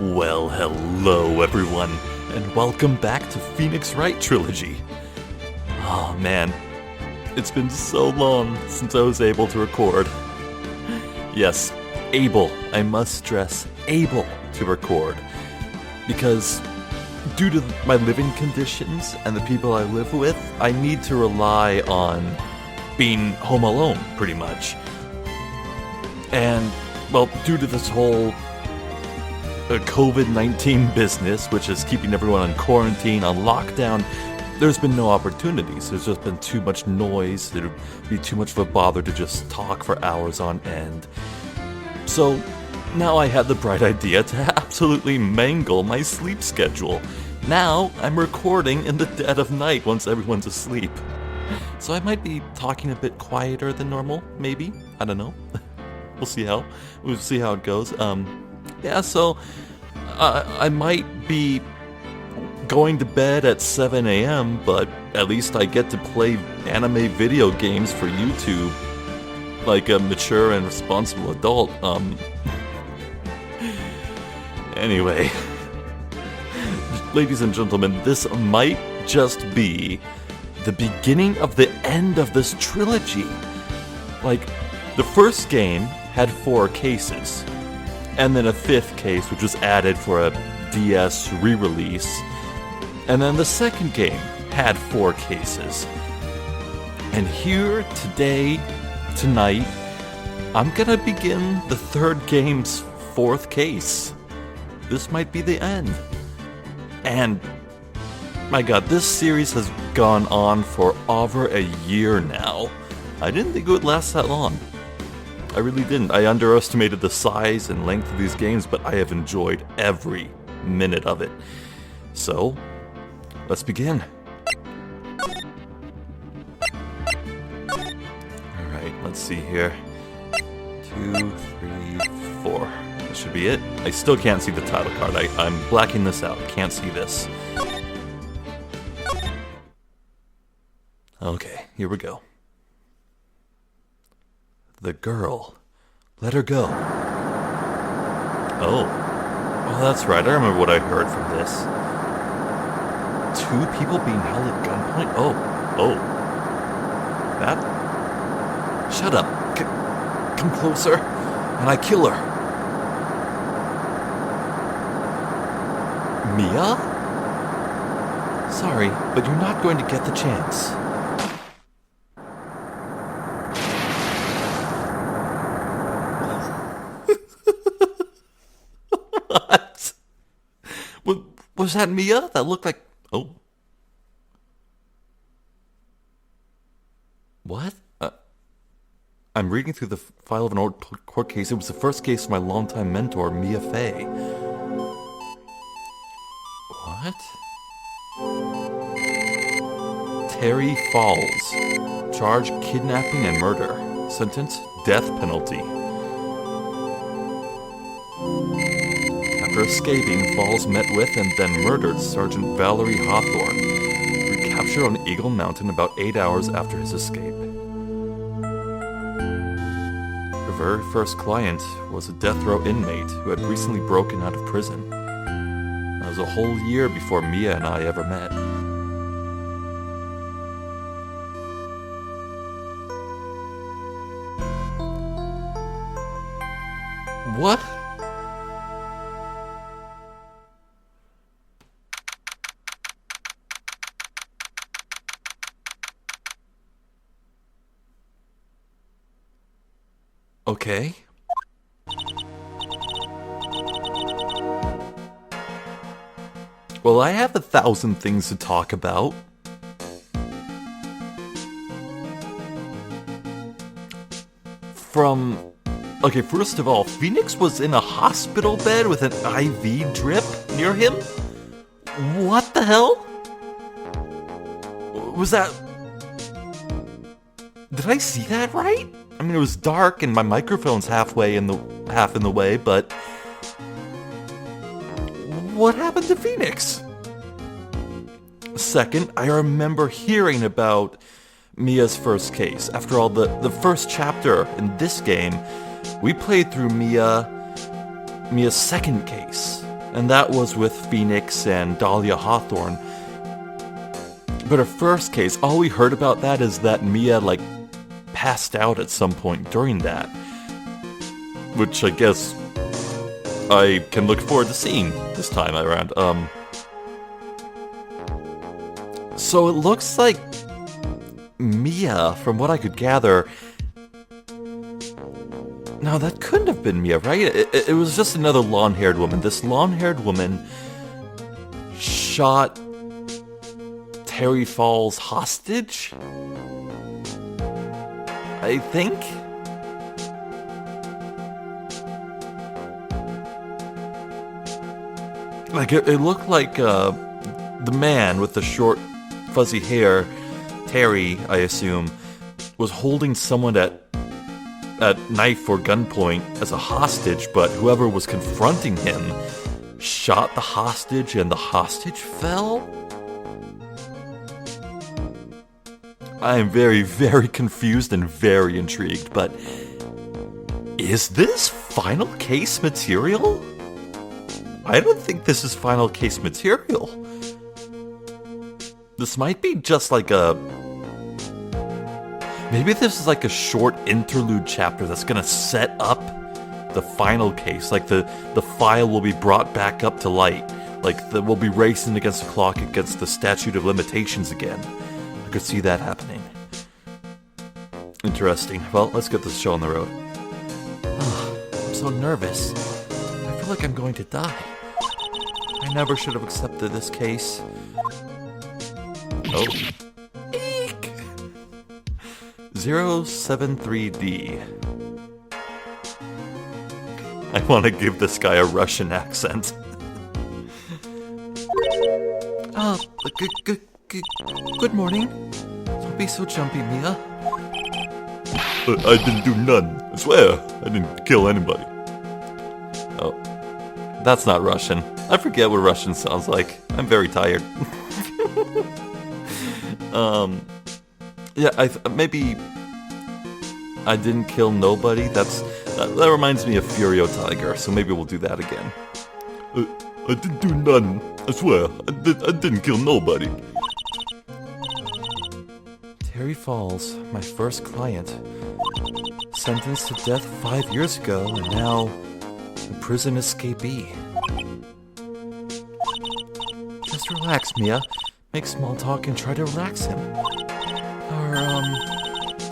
Well, hello everyone, and welcome back to Wright Trilogy. Oh man, it's been so long since I was able to record. Yes, able, I must stress, able to record. Because due to my living conditions and the people I live with, I need to rely on being home alone, pretty much. And, well, due to this whole COVID-19 business, which is keeping everyone on quarantine, on lockdown, there's been no opportunities. There's just been too much noise. There'd be too much of a bother to just talk for hours on end. So now I had the bright idea to absolutely mangle my sleep schedule. Now I'm recording in the dead of night once everyone's asleep. So I might be talking a bit quieter than normal, maybe. I don't know. We'll see how it goes. Yeah, so I might be going to bed at 7 a.m., but at least I get to play anime video games for YouTube like a mature and responsible adult. Anyway, ladies and gentlemen, this might just be the beginning of the end of this trilogy. Like, the first game had 4 cases. And then a 5th case, which was added for a DS re-release. And then the second game had 4 cases. And here, tonight, I'm gonna begin the 3rd game's 4th case. This might be the end. And, my god, this series has gone on for over a year now. I didn't think it would last that long. I really didn't. I underestimated the size and length of these games, but I have enjoyed every minute of it. So, let's begin. Alright, let's see here. 2, 3, 4. That should be it. I still can't see the title card. I'm blacking this out. Can't see this. Okay, here we go. The girl. Let her go. Oh, that's right. I remember what I heard from this. 2 people being held at gunpoint? Oh. That? Shut up. Come closer, and I kill her. Mia? Sorry, but you're not going to get the chance. Was that Mia? That looked like... Oh. What? I'm reading through the file of an old court case. It was the first case of my longtime mentor, Mia Fey. What? Terry Falls. Charge kidnapping and murder. Sentence, death penalty. After escaping, Falls met with and then murdered Sergeant Valerie Hawthorne, recaptured on Eagle Mountain about 8 hours after his escape. Her very first client was a death row inmate who had recently broken out of prison. That was a whole year before Mia and I ever met. What? Okay. Well, I have 1,000 things to talk about. Okay, first of all, Phoenix was in a hospital bed with an IV drip near him? What the hell? Was that... Did I see that right? I mean, it was dark and my microphone's half in the way, but... What happened to Phoenix? Second, I remember hearing about Mia's first case. After all, the first chapter in this game, we played through Mia's second case. and that was with Phoenix and Dahlia Hawthorne. But her first case, all we heard about that is that Mia, like, passed out at some point during that. Which I guess I can look forward to seeing this time around. So it looks like Mia, from what I could gather... No, that couldn't have been Mia, right? It was just another long-haired woman. This long-haired woman shot Terry Falls hostage? I think? Like, it looked like the man with the short, fuzzy hair, Terry, I assume, was holding someone at knife or gunpoint as a hostage, but whoever was confronting him shot the hostage and the hostage fell? I am very, very confused and very intrigued, but is this final case material? I don't think this is final case material. This might be just like a... Maybe this is like a short interlude chapter that's gonna set up the final case. Like the file will be brought back up to light. Like we'll be racing against the clock against the statute of limitations again. I could see that happening. Interesting. Well, let's get this show on the road. I'm so nervous. I feel like I'm going to die. I never should have accepted this case. Oh. 073D. I want to give this guy a Russian accent. Good morning. Don't be so jumpy, Mia. I didn't do none. I swear, I didn't kill anybody. Oh, that's not Russian. I forget what Russian sounds like. I'm very tired. Yeah, maybe I didn't kill nobody. That reminds me of Furio Tiger, so maybe we'll do that again. I didn't do none. I swear, I didn't kill nobody. Terry Falls, my first client, sentenced to death 5 years ago, and now a prison escapee. Just relax, Mia. Make small talk and try to relax him.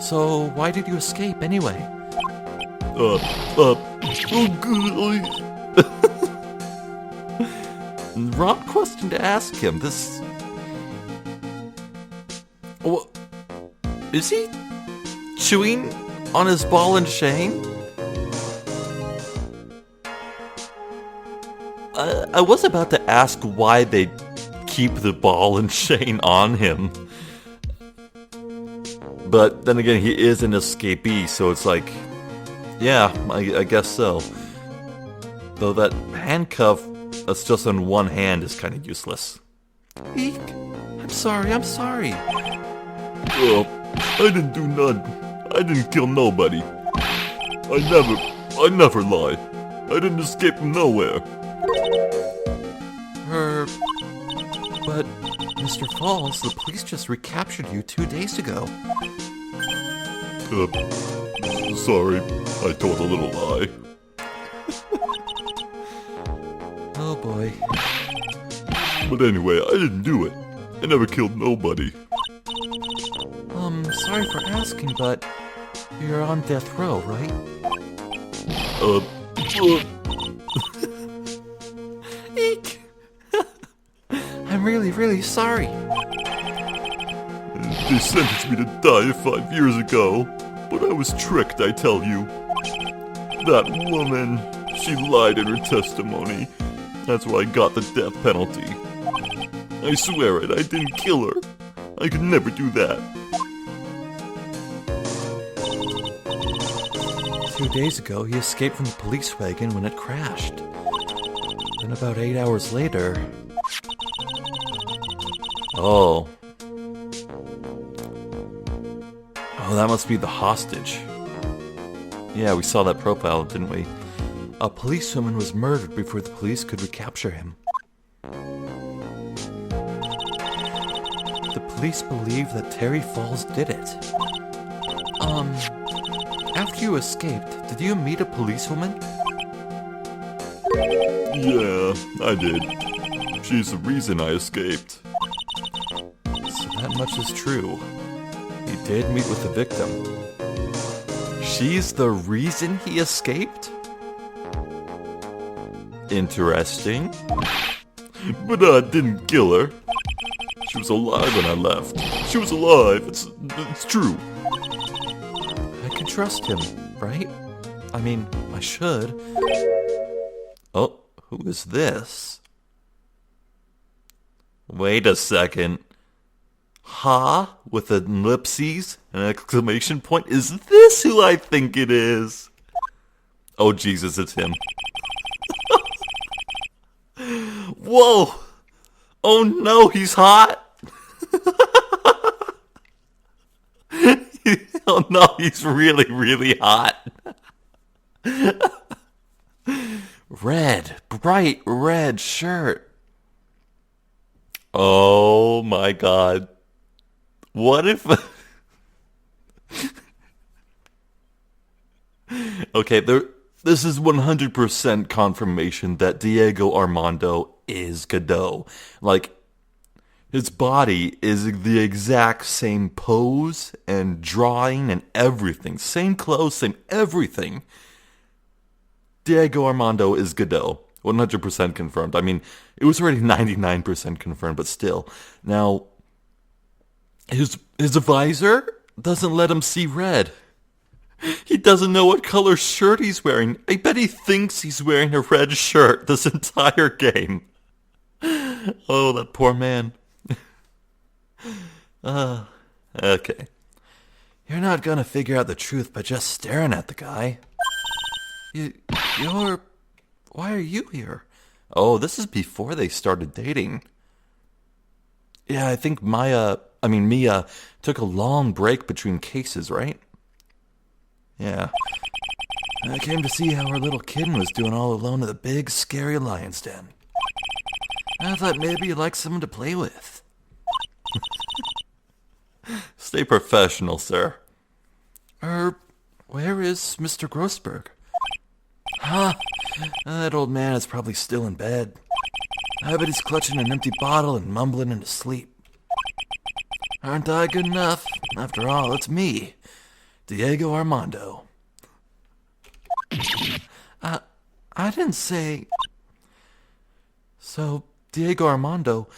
So why did you escape anyway? Wrong question to ask him. This... Is he chewing on his ball and chain? I was about to ask why they keep the ball and chain on him. But then again, he is an escapee, so it's like, yeah, I guess so. Though that handcuff that's just on one hand is kind of useless. Eek! I'm sorry. Oh, I didn't do none. I didn't kill nobody. I never lie. I didn't escape from nowhere. But, Mr. Falls, the police just recaptured you 2 days ago. Sorry, I told a little lie. Oh boy. But anyway, I didn't do it. I never killed nobody. Sorry for asking, but you're on death row, right? Eek! I'm really sorry. They sentenced me to die 5 years ago, but I was tricked, I tell you. That woman, she lied in her testimony. That's why I got the death penalty. I swear it, I didn't kill her. I could never do that. 2 days ago, he escaped from the police wagon when it crashed. Then about 8 hours later... Oh, that must be the hostage. Yeah, we saw that profile, didn't we? a policewoman was murdered before the police could recapture him. The police believe that Terry Falls did it. After you escaped, did you meet a policewoman? Yeah, I did. She's the reason I escaped. So that much is true. He did meet with the victim. She's the reason he escaped? Interesting. But I didn't kill her. She was alive when I left. She was alive. It's true. I can trust him, right? I mean, I should. Oh, who is this? Wait a second. Ha? With an ellipses and an exclamation point? Is this who I think it is? Oh, Jesus, it's him. Whoa! Oh no, he's hot! Oh no, he's really, really hot. Red, bright red shirt. Oh my god. What if... Okay, this is 100% confirmation that Diego Armando is Godot. Like, his body is the exact same pose and drawing and everything. Same clothes, same everything. Diego Armando is Godot. 100% confirmed. I mean, it was already 99% confirmed, but still. Now, his visor doesn't let him see red. He doesn't know what color shirt he's wearing. I bet he thinks he's wearing a red shirt this entire game. Oh, that poor man. Okay. You're not gonna figure out the truth by just staring at the guy. You're... Why are you here? Oh, this is before they started dating. Yeah, I think Mia took a long break between cases, right? Yeah. I came to see how our little kitten was doing all alone in the big, scary lion's den. I thought maybe you'd like someone to play with. Stay professional, sir. Where is Mr. Grossberg? Huh? That old man is probably still in bed. I bet he's clutching an empty bottle and mumbling into sleep. Aren't I good enough? After all, it's me, Diego Armando. I didn't say... So, Diego Armando,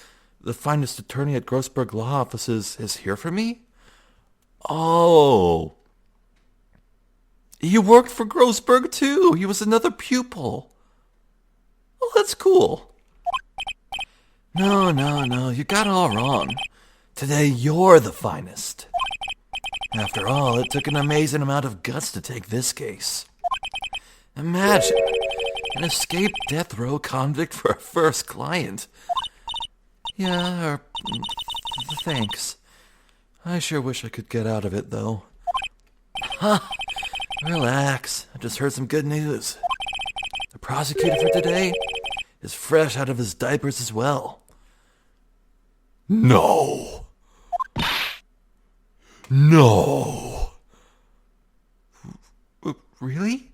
the finest attorney at Grossberg Law Offices, is here for me? Oh. He worked for Grossberg too. He was another pupil. Oh, that's cool. No, you got it all wrong. Today you're the finest. After all, it took an amazing amount of guts to take this case. Imagine, an escaped death row convict for a first client. Yeah, thanks. I sure wish I could get out of it, though. Huh, relax, I just heard some good news. The prosecutor for today is fresh out of his diapers as well. No. Really?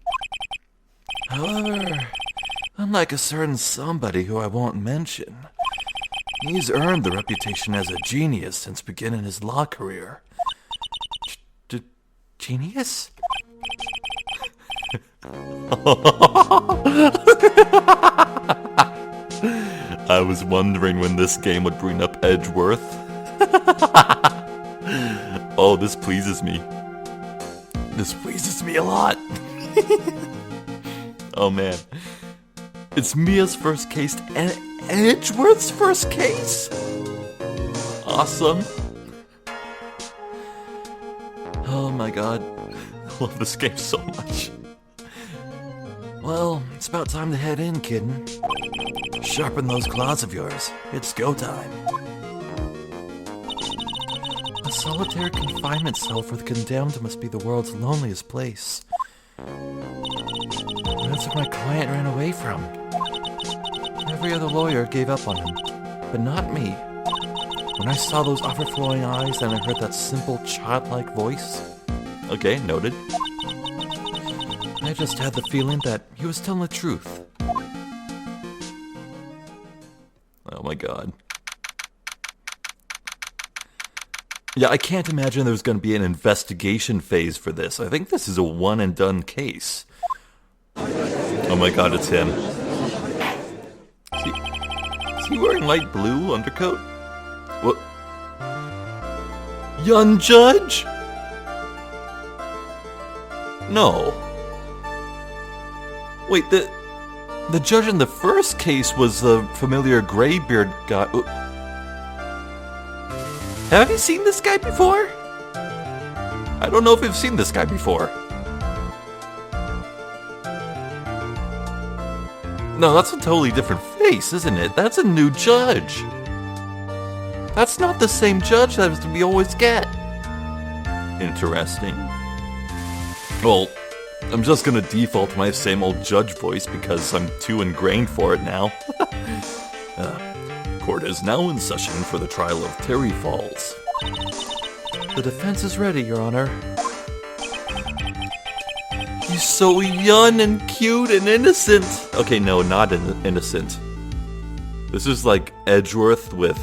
However, unlike a certain somebody who I won't mention, he's earned the reputation as a genius since beginning his law career. Genius? I was wondering when this game would bring up Edgeworth. Oh, this pleases me. This pleases me a lot. Oh man. It's Mia's first case and Edgeworth's first case? Awesome. Oh my god. I love this game so much. Well, it's about time to head in, kitten. Sharpen those claws of yours. It's go time. A solitary confinement cell for the condemned must be the world's loneliest place. That's what my client ran away from. Every other lawyer gave up on him, but not me. When I saw those overflowing eyes and I heard that simple, childlike voice, Okay, noted. I just had the feeling that he was telling the truth. Oh my god. Yeah, I can't imagine there's going to be an investigation phase for this. I think this is a one-and-done case. Oh my god, it's him. Is he wearing light blue undercoat? What? Young Judge? No. Wait, the judge in the first case was the familiar graybeard guy. Have you seen this guy before? I don't know if I've seen this guy before. No, that's a totally different face, isn't it? That's a new judge. That's not the same judge that we always get. Interesting. Well, I'm just gonna default to my same old judge voice because I'm too ingrained for it now. Court is now in session for the trial of Terry Falls. The defense is ready, Your Honor. He's so young and cute and innocent. Okay, no, not innocent. This is like Edgeworth with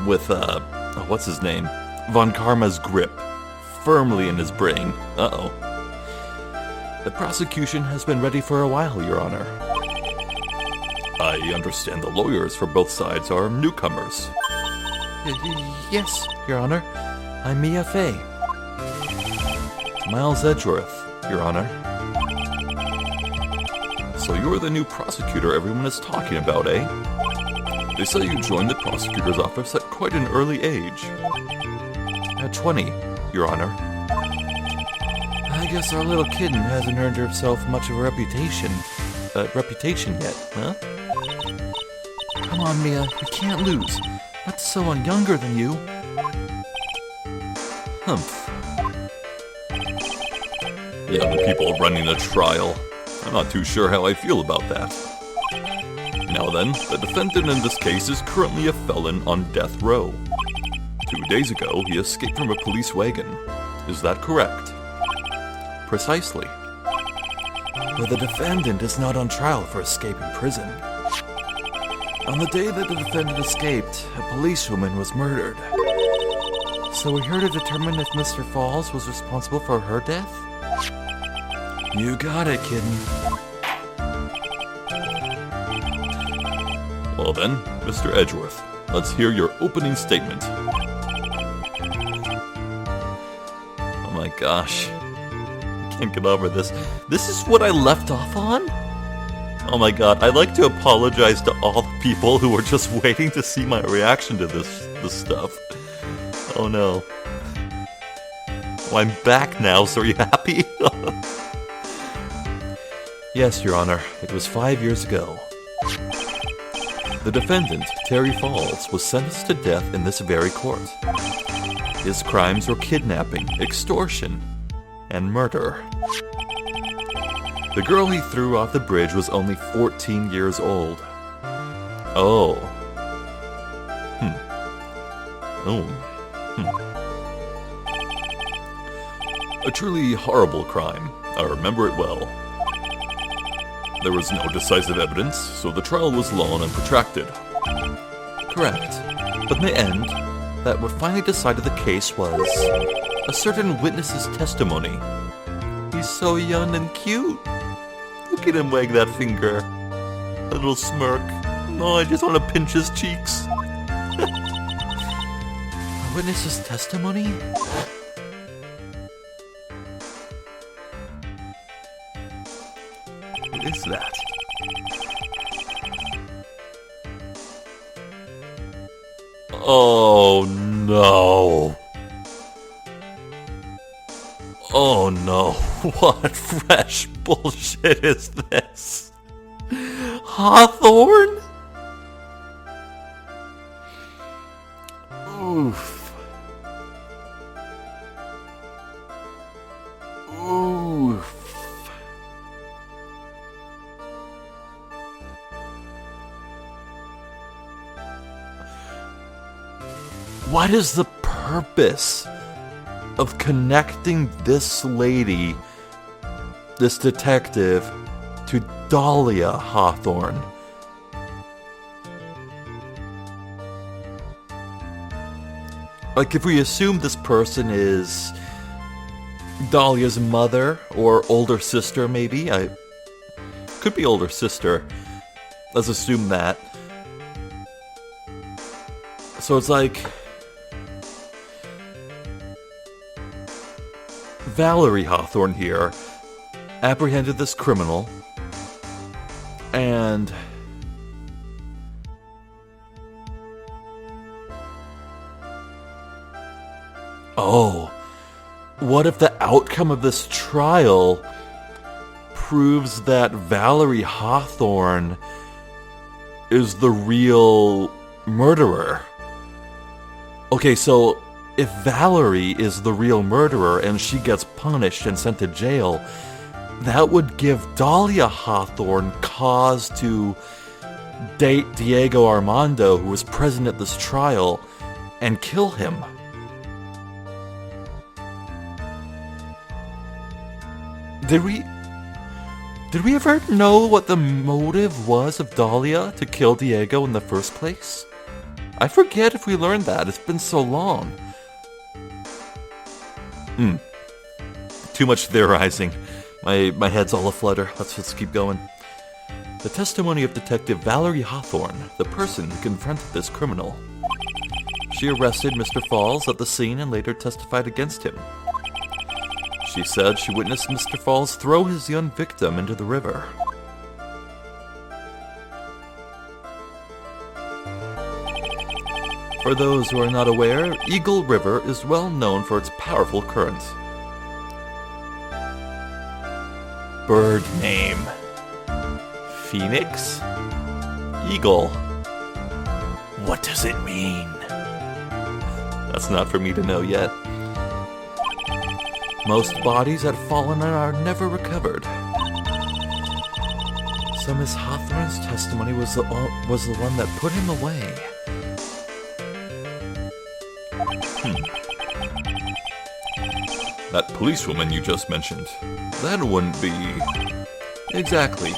what's his name? Von Karma's grip firmly in his brain. Uh-oh. The prosecution has been ready for a while, Your Honor. I understand the lawyers for both sides are newcomers. Yes, Your Honor. I'm Mia Fey. Miles Edgeworth, Your Honor. So you're the new prosecutor everyone is talking about, eh? They say you joined the prosecutor's office at quite an early age. At 20, Your Honor. I guess our little kitten hasn't earned herself much of a reputation yet, huh? Come on, Mia, we can't lose. Not someone younger than you. Humph. Yeah, the people running the trial. I'm not too sure how I feel about that. Now then, the defendant in this case is currently a felon on death row. 2 days ago, he escaped from a police wagon. Is that correct? Precisely. But the defendant is not on trial for escaping prison. On the day that the defendant escaped, a policewoman was murdered. So we're here to determine if Mr. Falls was responsible for her death? You got it, kitten. Well then, Mr. Edgeworth, let's hear your opening statement. Oh my gosh. I can't get over this. This is what I left off on? Oh my god, I'd like to apologize to all the people who were just waiting to see my reaction to this stuff. Oh no. Well, I'm back now, so are you happy? Yes, Your Honor. It was 5 years ago. The defendant, Terry Falls, was sentenced to death in this very court. His crimes were kidnapping, extortion, and murder. The girl he threw off the bridge was only 14 years old. Oh. A truly horrible crime. I remember it well. There was no decisive evidence, so the trial was long and protracted. Correct. But in the end, that what finally decided the case was a certain witness's testimony. He's so young and cute. Look at him wag that finger. A little smirk. Oh, I just want to pinch his cheeks. A witness's testimony? What is that? Oh no. Oh no. What fresh bullshit is this? Hawthorne? Oof. Oof. what is the purpose of connecting this lady, this detective, to Dahlia Hawthorne? Like, if we assume this person is Dahlia's mother or older sister, maybe. Could be older sister. Let's assume that. So it's like Valerie Hawthorne here apprehended this criminal, and what if the outcome of this trial proves that Valerie Hawthorne is the real murderer? Okay, so if Valerie is the real murderer and she gets punished and sent to jail, that would give Dahlia Hawthorne cause to date Diego Armando, who was present at this trial, and kill him. Did we ever know what the motive was of Dahlia to kill Diego in the first place? I forget if we learned that. It's been so long. Too much theorizing. My head's all aflutter. Let's just keep going. The testimony of Detective Valerie Hawthorne, the person who confronted this criminal. She arrested Mr. Falls at the scene and later testified against him. She said she witnessed Mr. Falls throw his young victim into the river. For those who are not aware, Eagle River is well known for its powerful current. Bird name: Phoenix? Eagle. What does it mean? That's not for me to know yet. Most bodies had fallen and are never recovered. So Miss Hawthorne's testimony was the one that put him away. That policewoman you just mentioned, that wouldn't be... Exactly.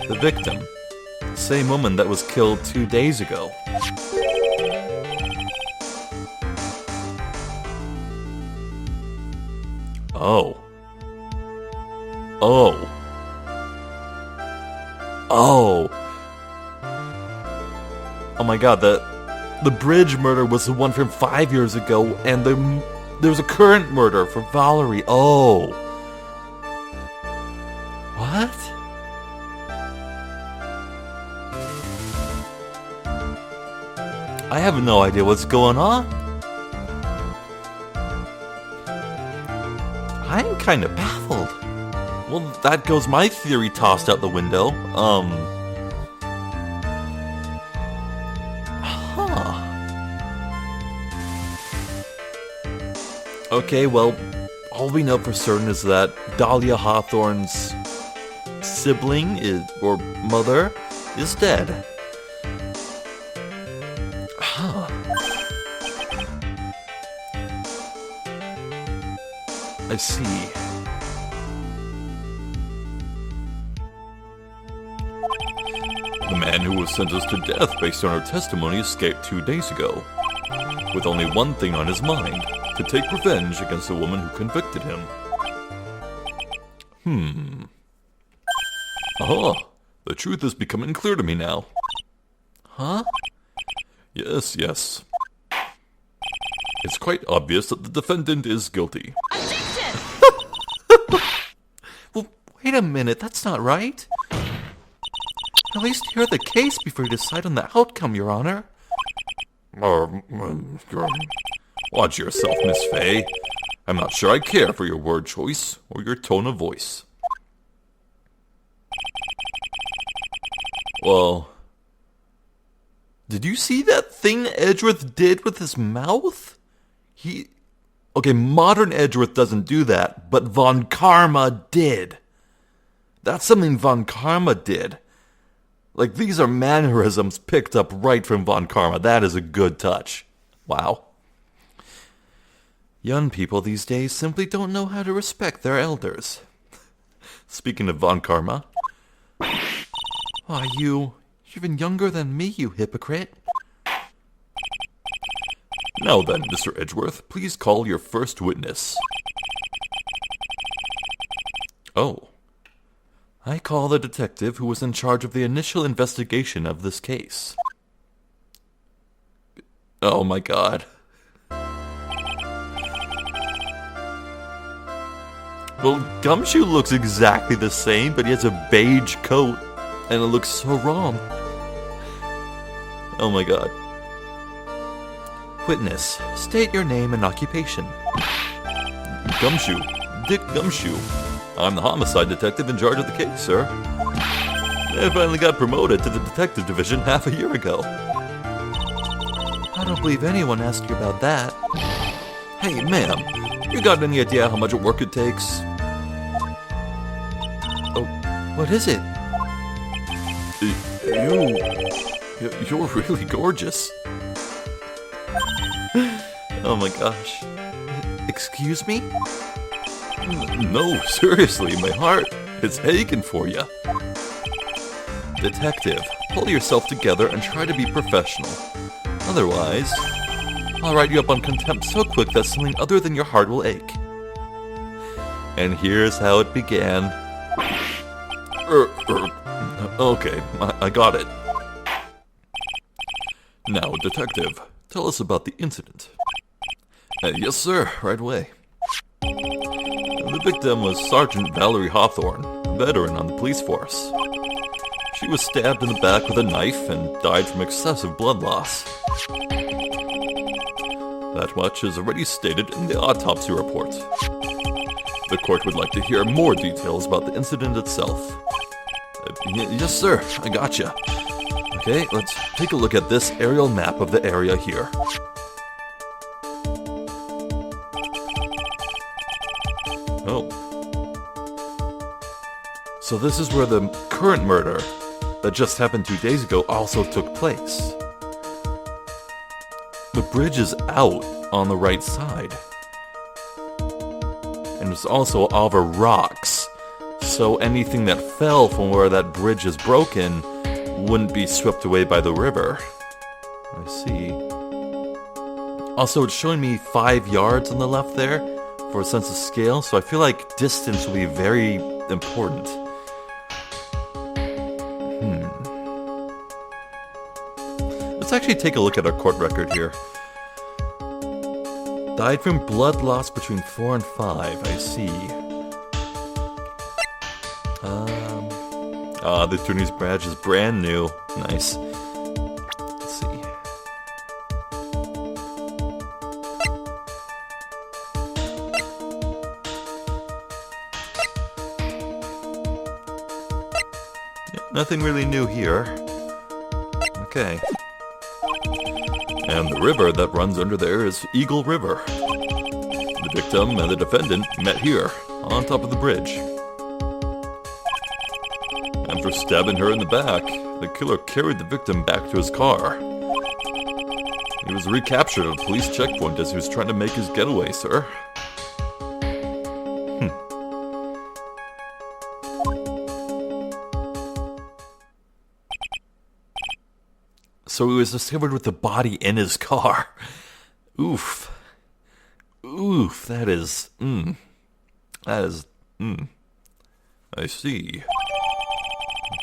The victim. The same woman that was killed 2 days ago. Oh. Oh my god, the bridge murder was the one from 5 years ago, and there was a current murder for Valerie. Oh. What? I have no idea what's going on. I'm kind of baffled. Well, that goes my theory tossed out the window. Okay, well, all we know for certain is that Dahlia Hawthorne's sibling or mother is dead. I see. The man who was sentenced to death based on her testimony escaped 2 days ago, with only one thing on his mind: to take revenge against the woman who convicted him. The truth is becoming clear to me now. Huh? Yes. It's quite obvious that the defendant is guilty. Well, wait a minute, that's not right. At least hear the case before you decide on the outcome, Your Honor. Watch yourself, Miss Fey. I'm not sure I care for your word choice or your tone of voice. Well, did you see that thing Edgeworth did with his mouth? Okay, modern Edgeworth doesn't do that, but Von Karma did. That's something Von Karma did. Like, these are mannerisms picked up right from Von Karma. That is a good touch. Wow. Young people these days simply don't know how to respect their elders. Speaking of Von Karma. Why, you're even younger than me, you hypocrite. Now then, Mr. Edgeworth, please call your first witness. Oh. I call the detective who was in charge of the initial investigation of this case. Oh my god. Well, Gumshoe looks exactly the same, but he has a beige coat, and it looks so wrong. Oh my god. Witness, state your name and occupation. Gumshoe. Dick Gumshoe. I'm the homicide detective in charge of the case, sir. I finally got promoted to the detective division half a year ago. I don't believe anyone asked you about that. Hey, ma'am, you got any idea how much work it takes? Oh, what is it? You're really gorgeous. Oh my gosh. Excuse me? No, seriously, my heart is aching for you. Detective, pull yourself together and try to be professional. Otherwise, I'll write you up on contempt so quick that something other than your heart will ache. And here's how it began. Okay, I got it. Now, detective, tell us about the incident. Yes, sir, right away. The victim was Sergeant Valerie Hawthorne, a veteran on the police force. She was stabbed in the back with a knife and died from excessive blood loss. That much is already stated in the autopsy report. The court would like to hear more details about the incident itself. Yes, sir, I gotcha. Okay, let's take a look at this aerial map of the area here. Oh. So this is where the current murder that just happened 2 days ago also took place. The bridge is out on the right side. And it's also over rocks. So anything that fell from where that bridge is broken wouldn't be swept away by the river. I see. Also, it's showing me 5 yards on the left there for a sense of scale, so I feel like distance will be very important. Let's actually take a look at our court record here. Died from blood loss between 4 and 5, I see. The attorney's badge is brand new. Nice. Let's see. Yeah, nothing really new here. Okay. And the river that runs under there is Eagle River. The victim and the defendant met here, on top of the bridge. After stabbing her in the back, the killer carried the victim back to his car. He was recaptured at a police checkpoint as he was trying to make his getaway, sir. So he was discovered with the body in his car. Oof. Oof, that is, I see.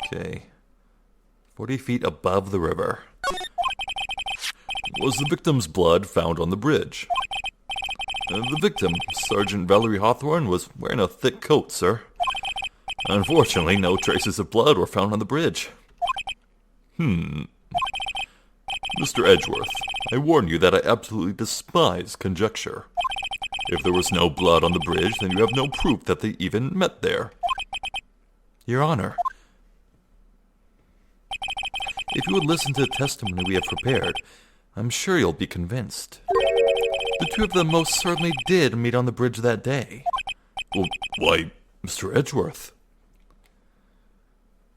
Okay. 40 feet above the river. Was the victim's blood found on the bridge? The victim, Sergeant Valerie Hawthorne, was wearing a thick coat, sir. Unfortunately, no traces of blood were found on the bridge. Mr. Edgeworth, I warn you that I absolutely despise conjecture. If there was no blood on the bridge, then you have no proof that they even met there. Your Honor, if you would listen to the testimony we have prepared, I'm sure you'll be convinced. the two of them most certainly did meet on the bridge that day. Well, why, Mr. Edgeworth?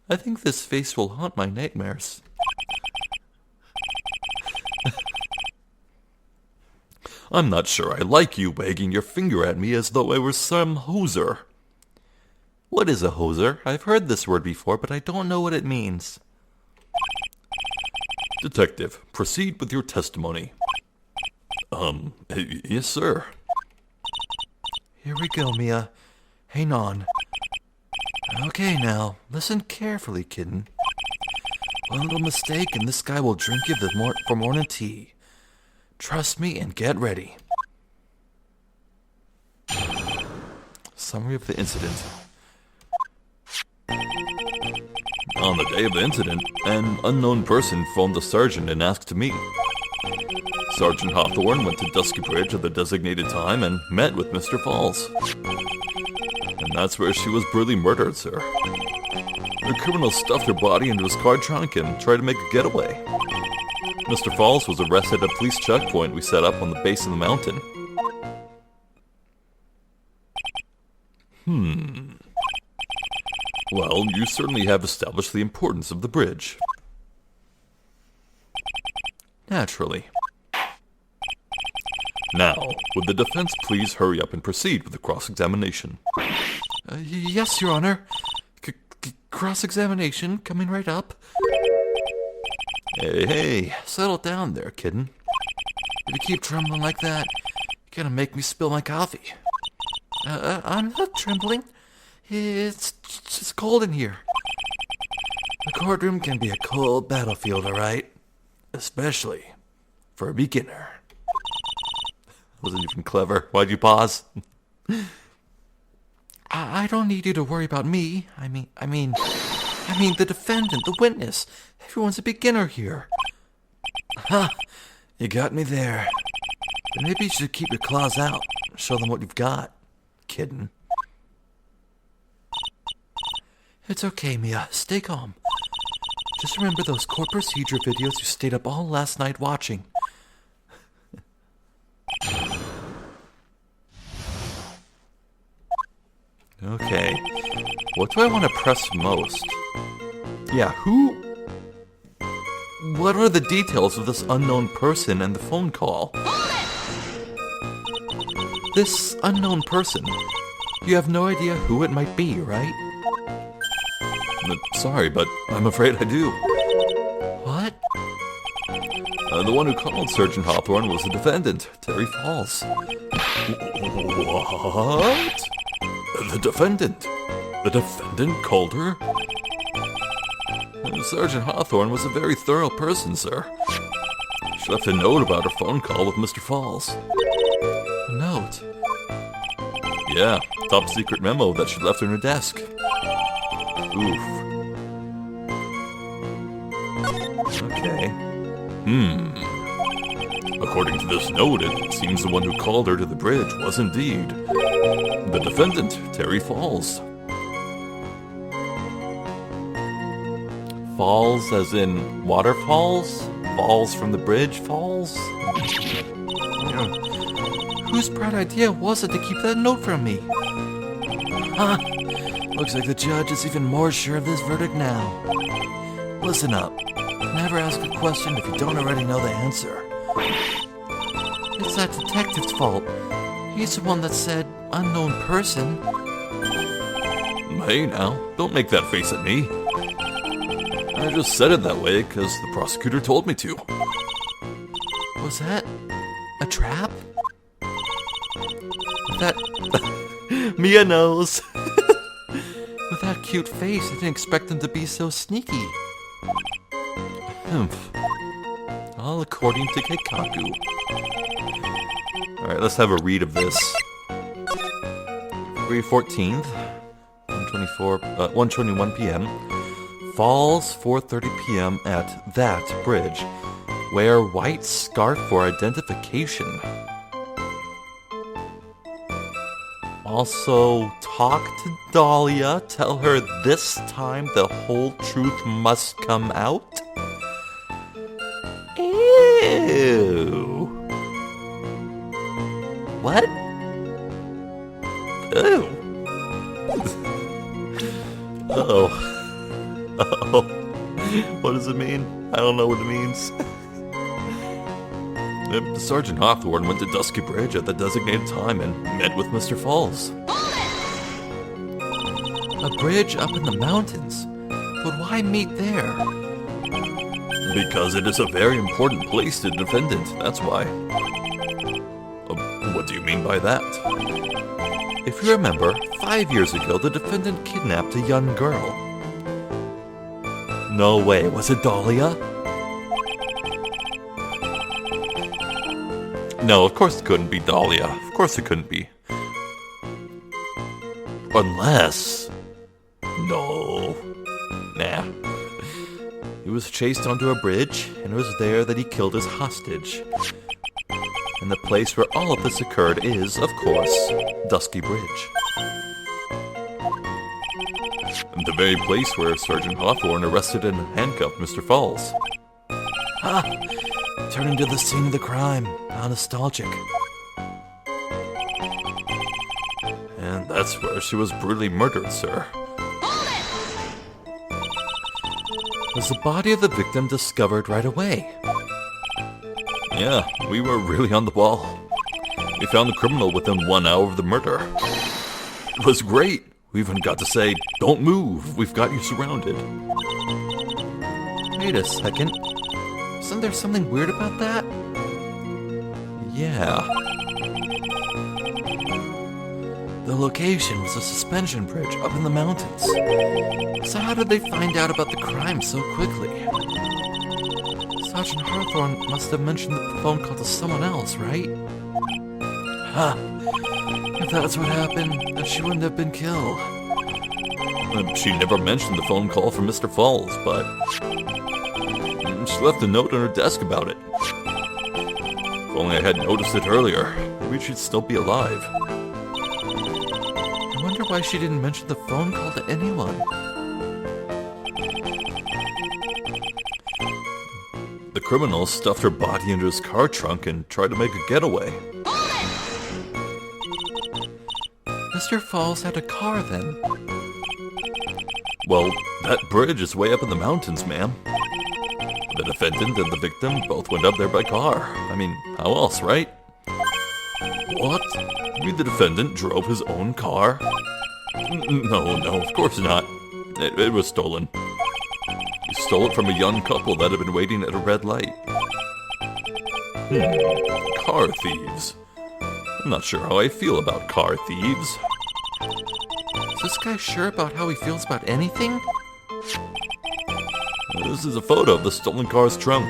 I think this face will haunt my nightmares. I'm not sure I like you wagging your finger at me as though I were some hoser. What is a hoser? I've heard this word before, but I don't know what it means. Detective, proceed with your testimony. Yes, sir. Here we go, Mia. Hang on. Okay, now, listen carefully, kitten. One little mistake and this guy will drink you for morning tea. Trust me and get ready. Summary of the incident. On the day of the incident, an unknown person phoned the sergeant and asked to meet. Sergeant Hawthorne went to Dusky Bridge at the designated time and met with Mr. Falls. And that's where she was brutally murdered, sir. The criminal stuffed her body into his car trunk and tried to make a getaway. Mr. Falls was arrested at a police checkpoint we set up on the base of the mountain. Well, you certainly have established the importance of the bridge. Naturally. Now, would the defense please hurry up and proceed with the cross-examination? Yes, Your Honor. Cross-examination coming right up. Hey, settle down there, kitten. If you keep trembling like that, you're gonna make me spill my coffee. I'm not trembling. It's just cold in here. The courtroom can be a cold battlefield, all right? Especially for a beginner. Wasn't even clever. Why'd you pause? I don't need you to worry about me. I mean, the defendant, the witness. Everyone's a beginner here. Ha! You got me there. But maybe you should keep your claws out. Show them what you've got, kitten. It's okay, Mia. Stay calm. Just remember those court procedure videos you stayed up all last night watching. Okay. What do I want to press most? Yeah, What are the details of this unknown person and the phone call? This unknown person. You have no idea who it might be, right? Sorry, but I'm afraid I do. What? The one who called Sergeant Hawthorne was the defendant, Terry Falls. What? The defendant? The defendant called her? Sergeant Hawthorne was a very thorough person, sir. She left a note about her phone call with Mr. Falls. A note? Yeah, top secret memo that she left on her desk. Oof. Okay. According to this note, it seems the one who called her to the bridge was indeed the defendant, Terry Falls. Falls as in waterfalls? Falls from the bridge falls? Whose bright idea was it to keep that note from me? Huh? Looks like the judge is even more sure of this verdict now. Listen up. Never ask a question if you don't already know the answer. It's that detective's fault. He's the one that said, unknown person. Hey now, don't make that face at me. I just said it that way because the prosecutor told me to. Was that a trap? That... Mia knows. With that cute face, I didn't expect him to be so sneaky. All according to Keikaku. Alright, let's have a read of this. February 14th, 1:21 p.m. Falls 4:30 p.m. at that bridge. Wear white scarf for identification. Also, talk to Dahlia. Tell her this time the whole truth must come out. Ew. What? Ew. Uh-oh. Uh-oh. What does it mean? I don't know what it means. Sergeant Hawthorne went to Dusky Bridge at the designated time and met with Mr. Falls. A bridge up in the mountains? But why meet there? Because it is a very important place to the defendant, that's why. What do you mean by that? If you remember, 5 years ago the defendant kidnapped a young girl. No way, was it Dahlia? No, of course it couldn't be Dahlia. Of course it couldn't be. Unless... No. Nah. He was chased onto a bridge, and it was there that he killed his hostage. And the place where all of this occurred is, of course, Dusky Bridge. The very place where Sergeant Hawthorne arrested and handcuffed Mr. Falls. Ha! Turning to the scene of the crime. How nostalgic. And that's where she was brutally murdered, sir. Was the body of the victim discovered right away? Yeah, we were really on the ball. We found the criminal within 1 hour of the murder. It was great. We even got to say, "Don't move, we've got you surrounded." Wait a second. Isn't there something weird about that? Yeah. The location was a suspension bridge up in the mountains. So how did they find out about the crime so quickly? Sergeant Hawthorne must have mentioned the phone call to someone else, right? Huh. If that's what happened, then she wouldn't have been killed. She never mentioned the phone call from Mr. Falls, but she left a note on her desk about it. If only I had noticed it earlier, maybe she'd still be alive. I wonder why she didn't mention the phone call to anyone. The criminal stuffed her body into his car trunk and tried to make a getaway. Mr. Falls had a car then. Well, that bridge is way up in the mountains, ma'am. The defendant and the victim both went up there by car. I mean, how else, right? What? You mean the defendant drove his own car? No, of course not. It was stolen. He stole it from a young couple that had been waiting at a red light. Car thieves. I'm not sure how I feel about car thieves. Is this guy sure about how he feels about anything? This is a photo of the stolen car's trunk.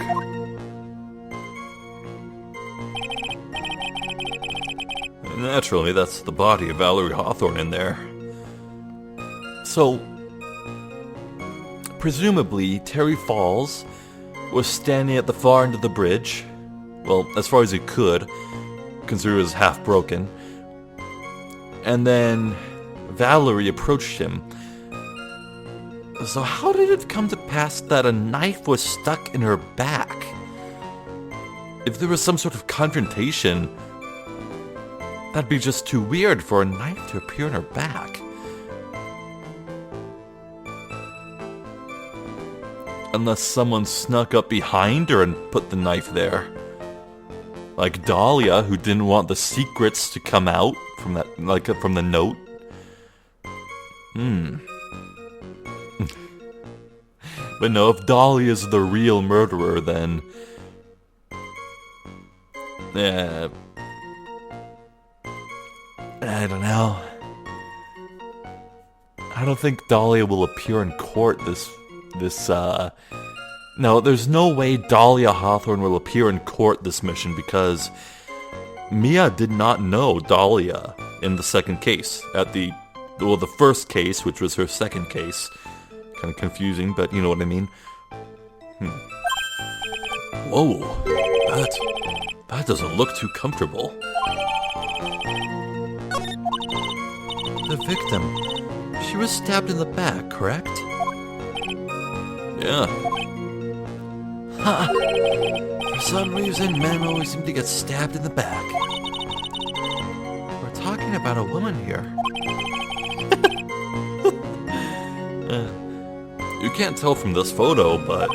Naturally, that's the body of Valerie Hawthorne in there. So, presumably, Terry Falls was standing at the far end of the bridge. Well, as far as he could, considering it was half broken. And then Valerie approached him. So how did it come to pass that a knife was stuck in her back? If there was some sort of confrontation, that'd be just too weird for a knife to appear in her back. Unless someone snuck up behind her and put the knife there. Like Dahlia, who didn't want the secrets to come out from that, from the note. But no, if Dahlia's the real murderer, then... I don't know. I don't think Dahlia will appear in court No, there's no way Dahlia Hawthorne will appear in court this mission because Mia did not know Dahlia in the second case. The first case, which was her second case. Kind of confusing, but you know what I mean. Whoa, that doesn't look too comfortable. The victim, she was stabbed in the back, correct? Yeah. Ha! For some reason, men always seem to get stabbed in the back. We're talking about a woman here. You can't tell from this photo, but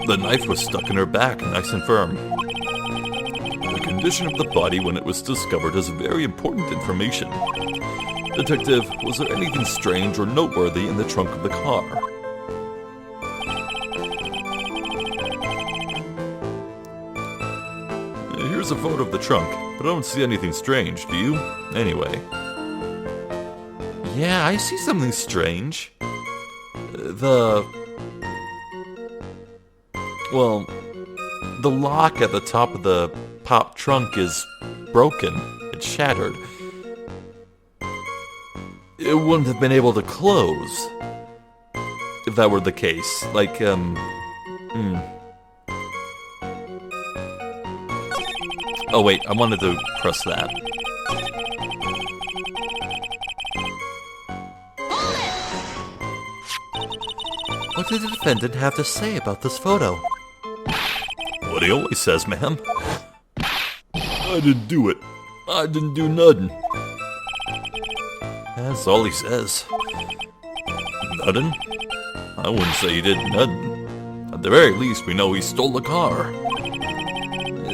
the knife was stuck in her back, nice and firm. condition of the body when it was discovered is very important information. Detective, was there anything strange or noteworthy in the trunk of the car? Here's a photo of the trunk, but I don't see anything strange, do you? Anyway. Yeah, I see something strange. The lock at the top of the pop trunk is broken. It's shattered. It wouldn't have been able to close if that were the case. Oh wait, I wanted to press that. What did the defendant have to say about this photo? What he always says, ma'am. I didn't do it. I didn't do nothing. That's all he says. Nothing? I wouldn't say he did nothing. At the very least, we know he stole the car.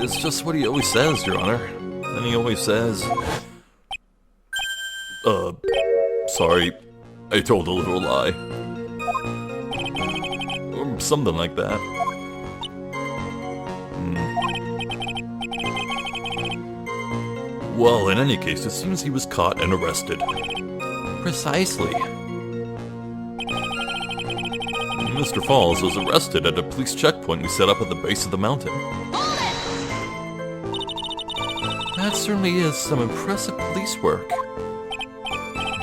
It's just what he always says, Your Honor. And he always says... sorry. I told a little lie. Or something like that. Well, in any case, it seems he was caught and arrested. Precisely. Mr. Falls was arrested at a police checkpoint we set up at the base of the mountain. That certainly is some impressive police work.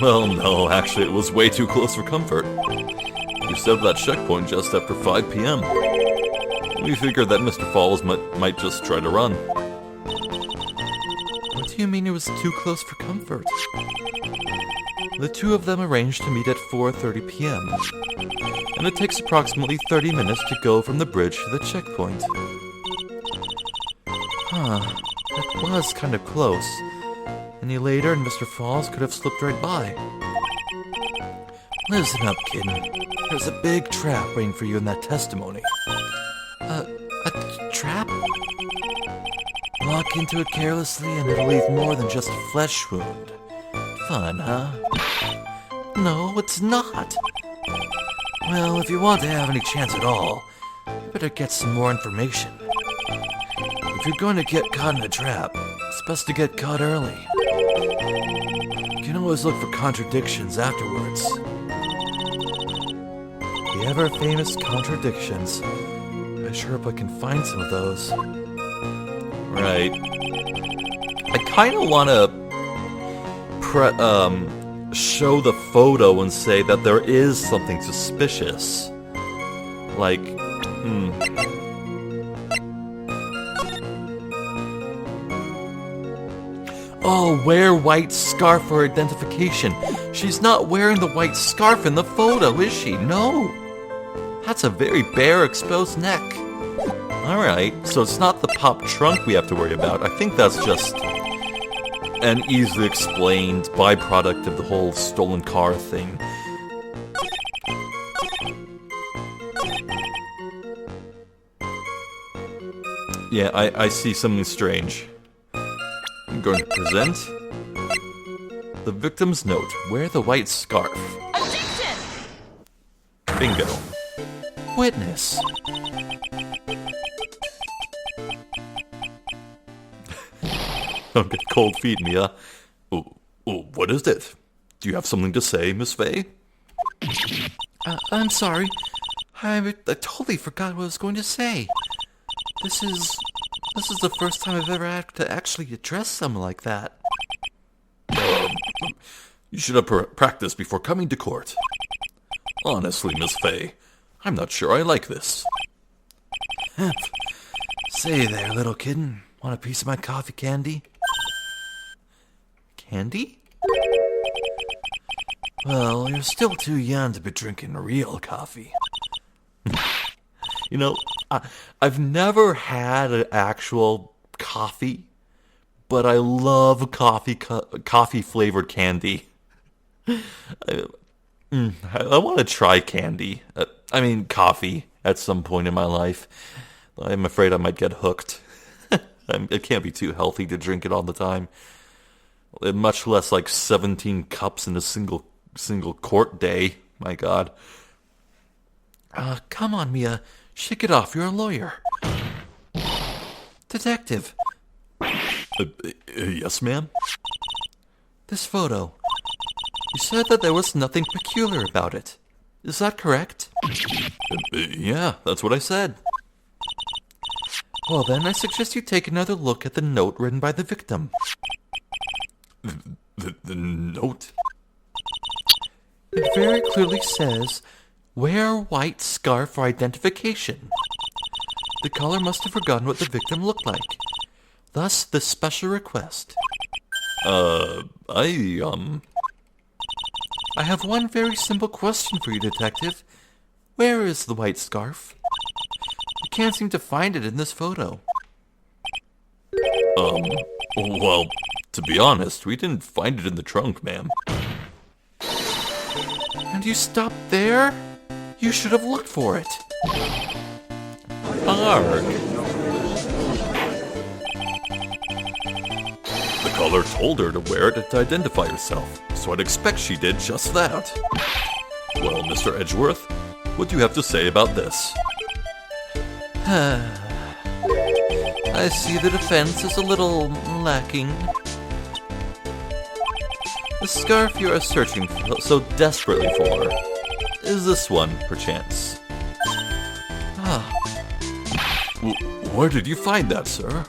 Well, no, actually, it was way too close for comfort. We set up that checkpoint just after 5 p.m. We figured that Mr. Falls might just try to run. What do you mean it was too close for comfort? The two of them arranged to meet at 4:30 p.m. And it takes approximately 30 minutes to go from the bridge to the checkpoint. That was kind of close. Any later and Mr. Falls could have slipped right by. Listen up, kitten. There's a big trap waiting for you in that testimony. A trap? Walk into it carelessly and it'll leave more than just a flesh wound. Fun, huh? No, it's not. Well, if you want to have any chance at all, you better get some more information. If you're going to get caught in a trap, it's best to get caught early. You can always look for contradictions afterwards. The ever-famous contradictions. I sure hope I can find some of those. Right. I kind of want to show the photo and say that there is something suspicious. Like, Oh, wear white scarf for identification. She's not wearing the white scarf in the photo, is she? No. That's a very bare, exposed neck. alright, so it's not the pop trunk we have to worry about. I think that's just an easily explained byproduct of the whole stolen car thing. Yeah, I see something strange. I'm going to present the victim's note. Wear the white scarf. Objection! Bingo. Witness. Don't get cold feet, Mia. Oh, what is it? Do you have something to say, Miss Fey? I'm sorry. I totally forgot what I was going to say. This is the first time I've ever had to actually address someone like that. You should have practiced before coming to court. Honestly, Miss Fey, I'm not sure I like this. Say there, little kitten. Want a piece of my coffee candy? Candy? Well, you're still too young to be drinking real coffee. You know, I've never had an actual coffee, but I love coffee-flavored candy. I want to try candy. Coffee at some point in my life. I'm afraid I might get hooked. It can't be too healthy to drink it all the time. Much less like 17 cups in a single court day. My God. Come on, Mia. Shake it off. You're a lawyer. Detective. Yes, ma'am? This photo. You said that there was nothing peculiar about it. Is that correct? Yeah, that's what I said. Well then, I suggest you take another look at the note written by the victim. The note? It very clearly says, wear white scarf for identification. The caller must have forgotten what the victim looked like. Thus, this special request. I have one very simple question for you, Detective. Where is the white scarf? I can't seem to find it in this photo. Well, to be honest, we didn't find it in the trunk, ma'am. And you stopped there? You should have looked for it. Arg. The caller told her to wear it to identify herself, so I'd expect she did just that. Well, Mr. Edgeworth, what do you have to say about this? I see the defense is a little lacking. The scarf you are searching so desperately for, is this one, perchance? Where did you find that, sir?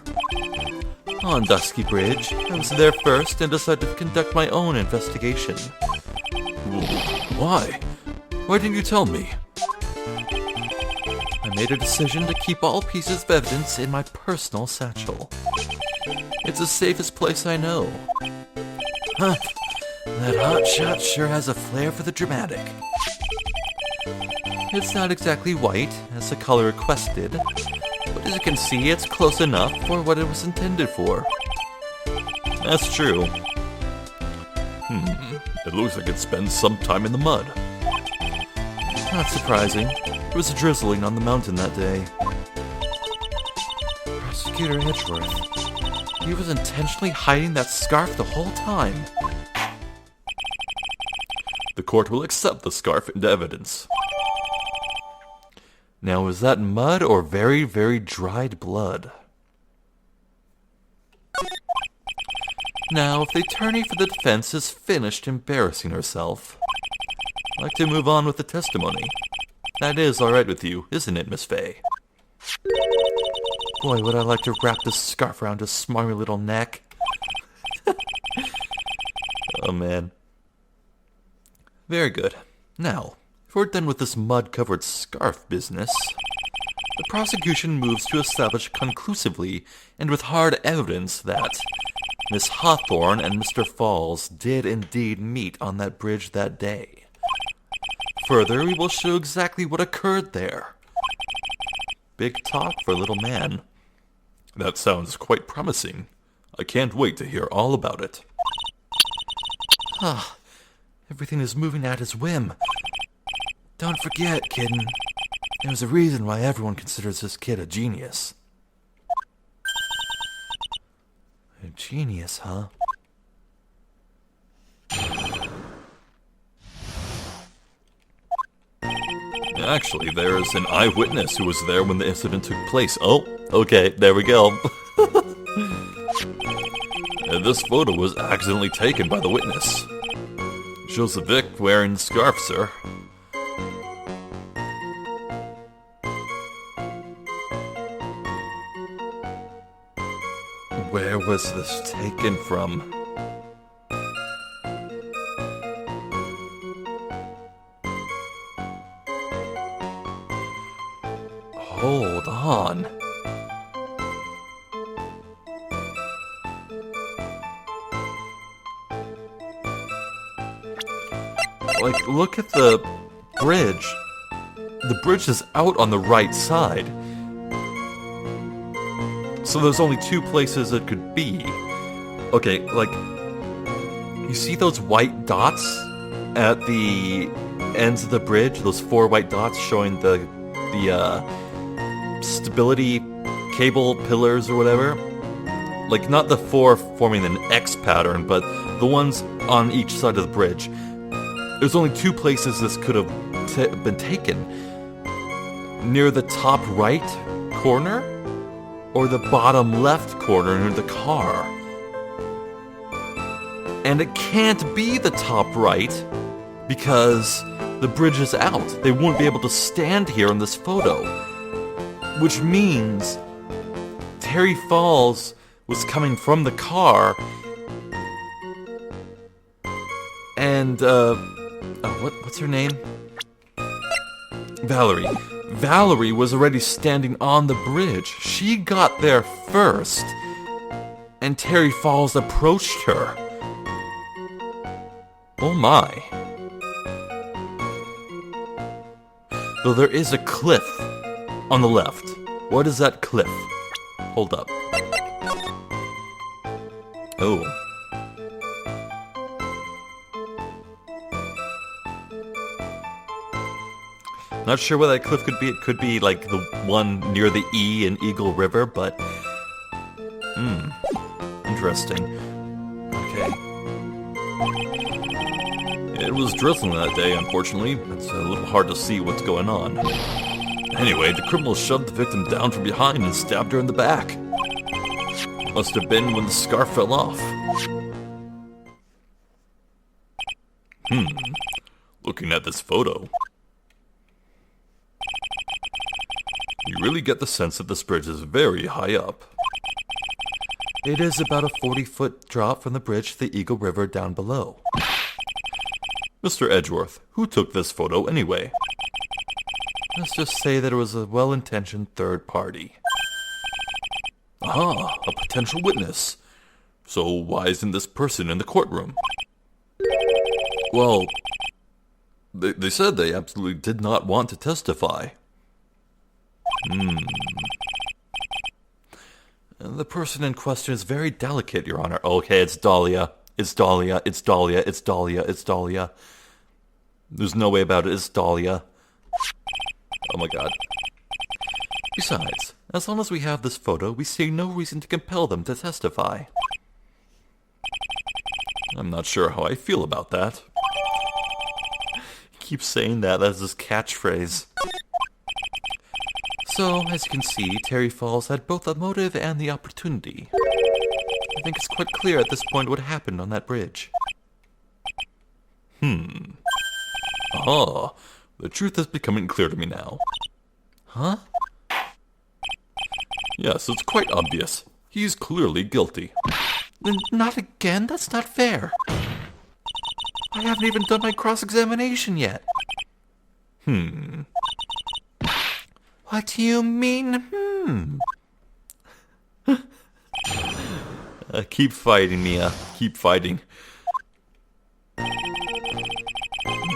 On Dusky Bridge. I was there first and decided to conduct my own investigation. Why? Why didn't you tell me? I made a decision to keep all pieces of evidence in my personal satchel. It's the safest place I know. Huh. That hotshot sure has a flair for the dramatic. It's not exactly white, as the color requested, but as you can see, it's close enough for what it was intended for. That's true. It looks like it spends some time in the mud. Not surprising. It was drizzling on the mountain that day. Prosecutor Edgeworth. He was intentionally hiding that scarf the whole time. The court will accept the scarf into evidence. Now, is that mud or very, very dried blood? Now, if the attorney for the defense has finished embarrassing herself, I'd like to move on with the testimony. That is all right with you, isn't it, Miss Fey? Boy, would I like to wrap this scarf around his smarmy little neck. Oh, man. Very good. Now, if we're done with this mud-covered scarf business, the prosecution moves to establish conclusively and with hard evidence that Miss Hawthorne and Mr. Falls did indeed meet on that bridge that day. Further, we will show exactly what occurred there. Big talk for a little man. That sounds quite promising. I can't wait to hear all about it. Everything is moving at his whim. Don't forget, kitten. There's a reason why everyone considers this kid a genius. A genius, huh? Actually, there's an eyewitness who was there when the incident took place. Oh, okay, there we go. This photo was accidentally taken by the witness. Shows the Vic wearing the scarf, sir. Where was this taken from? Hold on. Like, look at the bridge. The bridge is out on the right side. So there's only two places it could be. Okay, like, you see those white dots at the ends of the bridge? Those 4 white dots showing the stability cable pillars or whatever? like not the four forming an X pattern, but the ones on each side of the bridge. There's only two places this could have been taken. Near the top right corner, or the bottom left corner near the car. And it can't be the top right, because the bridge is out. They won't be able to stand here in this photo. Which means Terry Falls was coming from the car, and what's her name? Valerie. Valerie was already standing on the bridge. She got there first, and Terry Falls approached her. Oh my. Though there is a cliff on the left. What is that cliff? Hold up. Oh. Not sure what that cliff could be. It could be like the one near the E in Eagle River, but... Interesting. Okay. It was drizzling that day, unfortunately. It's a little hard to see what's going on. Anyway, the criminal shoved the victim down from behind and stabbed her in the back. Must have been when the scarf fell off. Looking at this photo, you really get the sense that this bridge is very high up. It is about a 40-foot drop from the bridge to the Eagle River down below. Mr. Edgeworth, who took this photo anyway? Let's just say that it was a well-intentioned third party. Ah, a potential witness. So why isn't this person in the courtroom? Well, they said they absolutely did not want to testify. The person in question is very delicate, Your Honor. Okay, it's Dahlia. It's Dahlia. It's Dahlia. It's Dahlia. It's Dahlia. There's no way about it. It's Dahlia. Oh my god. Besides, as long as we have this photo, we see no reason to compel them to testify. I'm not sure how I feel about that. Keep saying that as his catchphrase. So, as you can see, Terry Falls had both the motive and the opportunity. I think it's quite clear at this point what happened on that bridge. Ah, the truth is becoming clear to me now. Huh? Yes, it's quite obvious. He's clearly guilty. Not again? That's not fair. I haven't even done my cross-examination yet. What do you mean, Keep fighting, Mia. Keep fighting.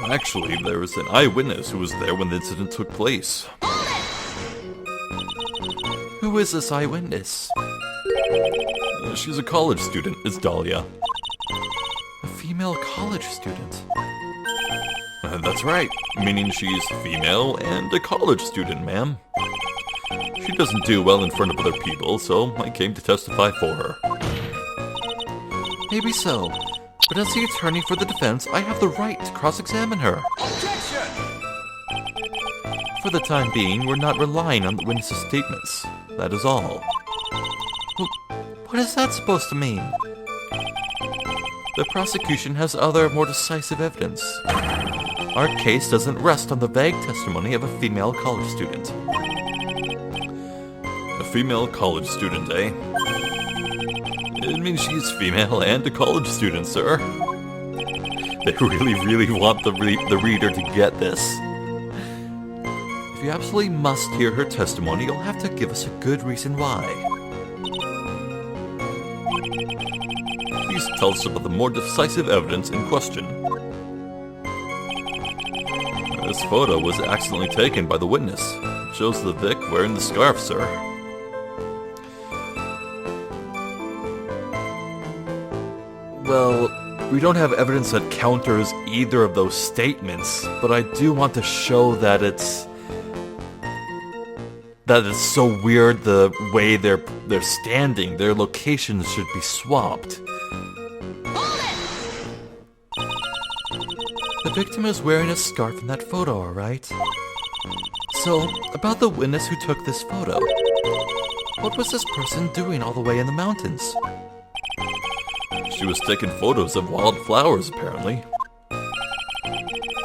Actually, there was an eyewitness who was there when the incident took place. Who is this eyewitness? She's a college student, it's Dahlia. A female college student? That's right, meaning she's female and a college student, ma'am. She doesn't do well in front of other people, so I came to testify for her. Maybe so, but as the attorney for the defense, I have the right to cross-examine her. Objection! For the time being, we're not relying on the witness's statements. That is all. What is that supposed to mean? The prosecution has other, more decisive evidence. Our case doesn't rest on the vague testimony of a female college student. A female college student, eh? It means she's female and a college student, sir. They really want the reader to get this. If you absolutely must hear her testimony, you'll have to give us a good reason why. Please tell us about the more decisive evidence in question. This photo was accidentally taken by the witness. It shows the Vic wearing the scarf, sir. Well, we don't have evidence that counters either of those statements, but I do want to show that it's... that is so weird the way they're standing. Their locations should be swapped. The victim is wearing a scarf in that photo, alright? So, about the witness who took this photo. What was this person doing all the way in the mountains? She was taking photos of wildflowers, apparently.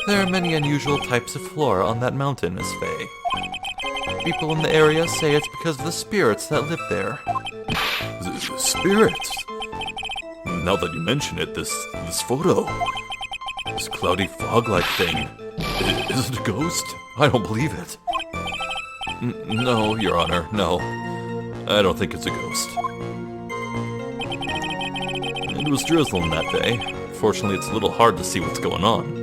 There are many unusual types of flora on that mountain, Miss Fey. People in the area say it's because of the spirits that live there. Spirits? Now that you mention it, this photo, this cloudy fog-like thing, is it a ghost? I don't believe it. No, Your Honor, no. I don't think it's a ghost. It was drizzling that day. Fortunately, it's a little hard to see what's going on.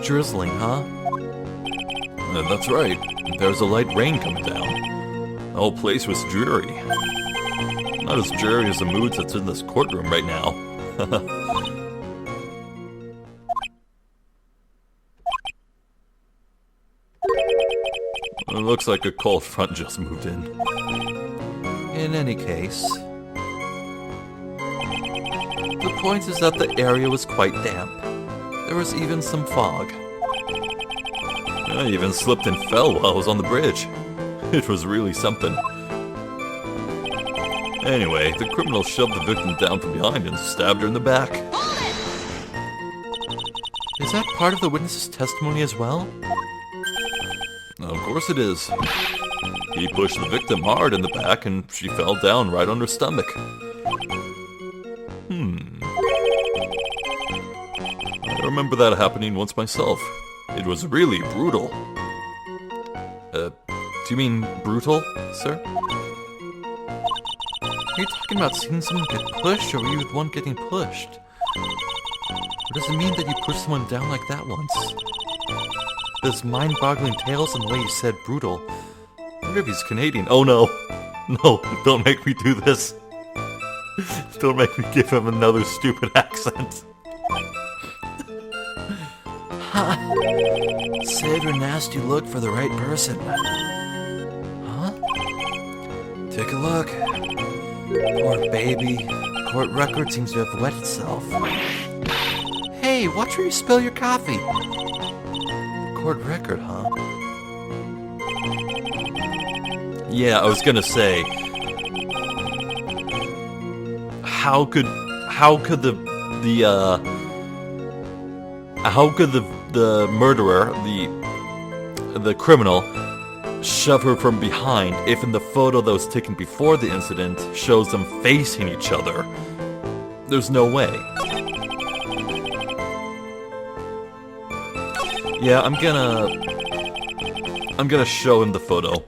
Drizzling, huh? That's right. There's a light rain coming down. The whole place was dreary. Not as dreary as the mood that's in this courtroom right now. It looks like a cold front just moved in. In any case, the point is that the area was quite damp. There was even some fog. I even slipped and fell while I was on the bridge. It was really something. Anyway, the criminal shoved the victim down from behind and stabbed her in the back. Is that part of the witness's testimony as well? Of course it is. He pushed the victim hard in the back and she fell down right on her stomach. I remember that happening once myself. It was really brutal. Do you mean brutal, sir? Are you talking about seeing someone get pushed, or were you the one getting pushed? Or does it mean that you pushed someone down like that once? Those mind-boggling tales and the way you said brutal. I wonder if he's Canadian. Oh no! No, don't make me do this. Don't make me give him another stupid accent. Ha! Save your nasty look for the right person. Huh? Take a look. Poor baby. Court record seems to have wet itself. Hey, watch where you spill your coffee. Court record, huh? Yeah, I was gonna say, how could the murderer, the criminal, shove her from behind if in the photo that was taken before the incident shows them facing each other? There's no way. Yeah, I'm gonna show him the photo.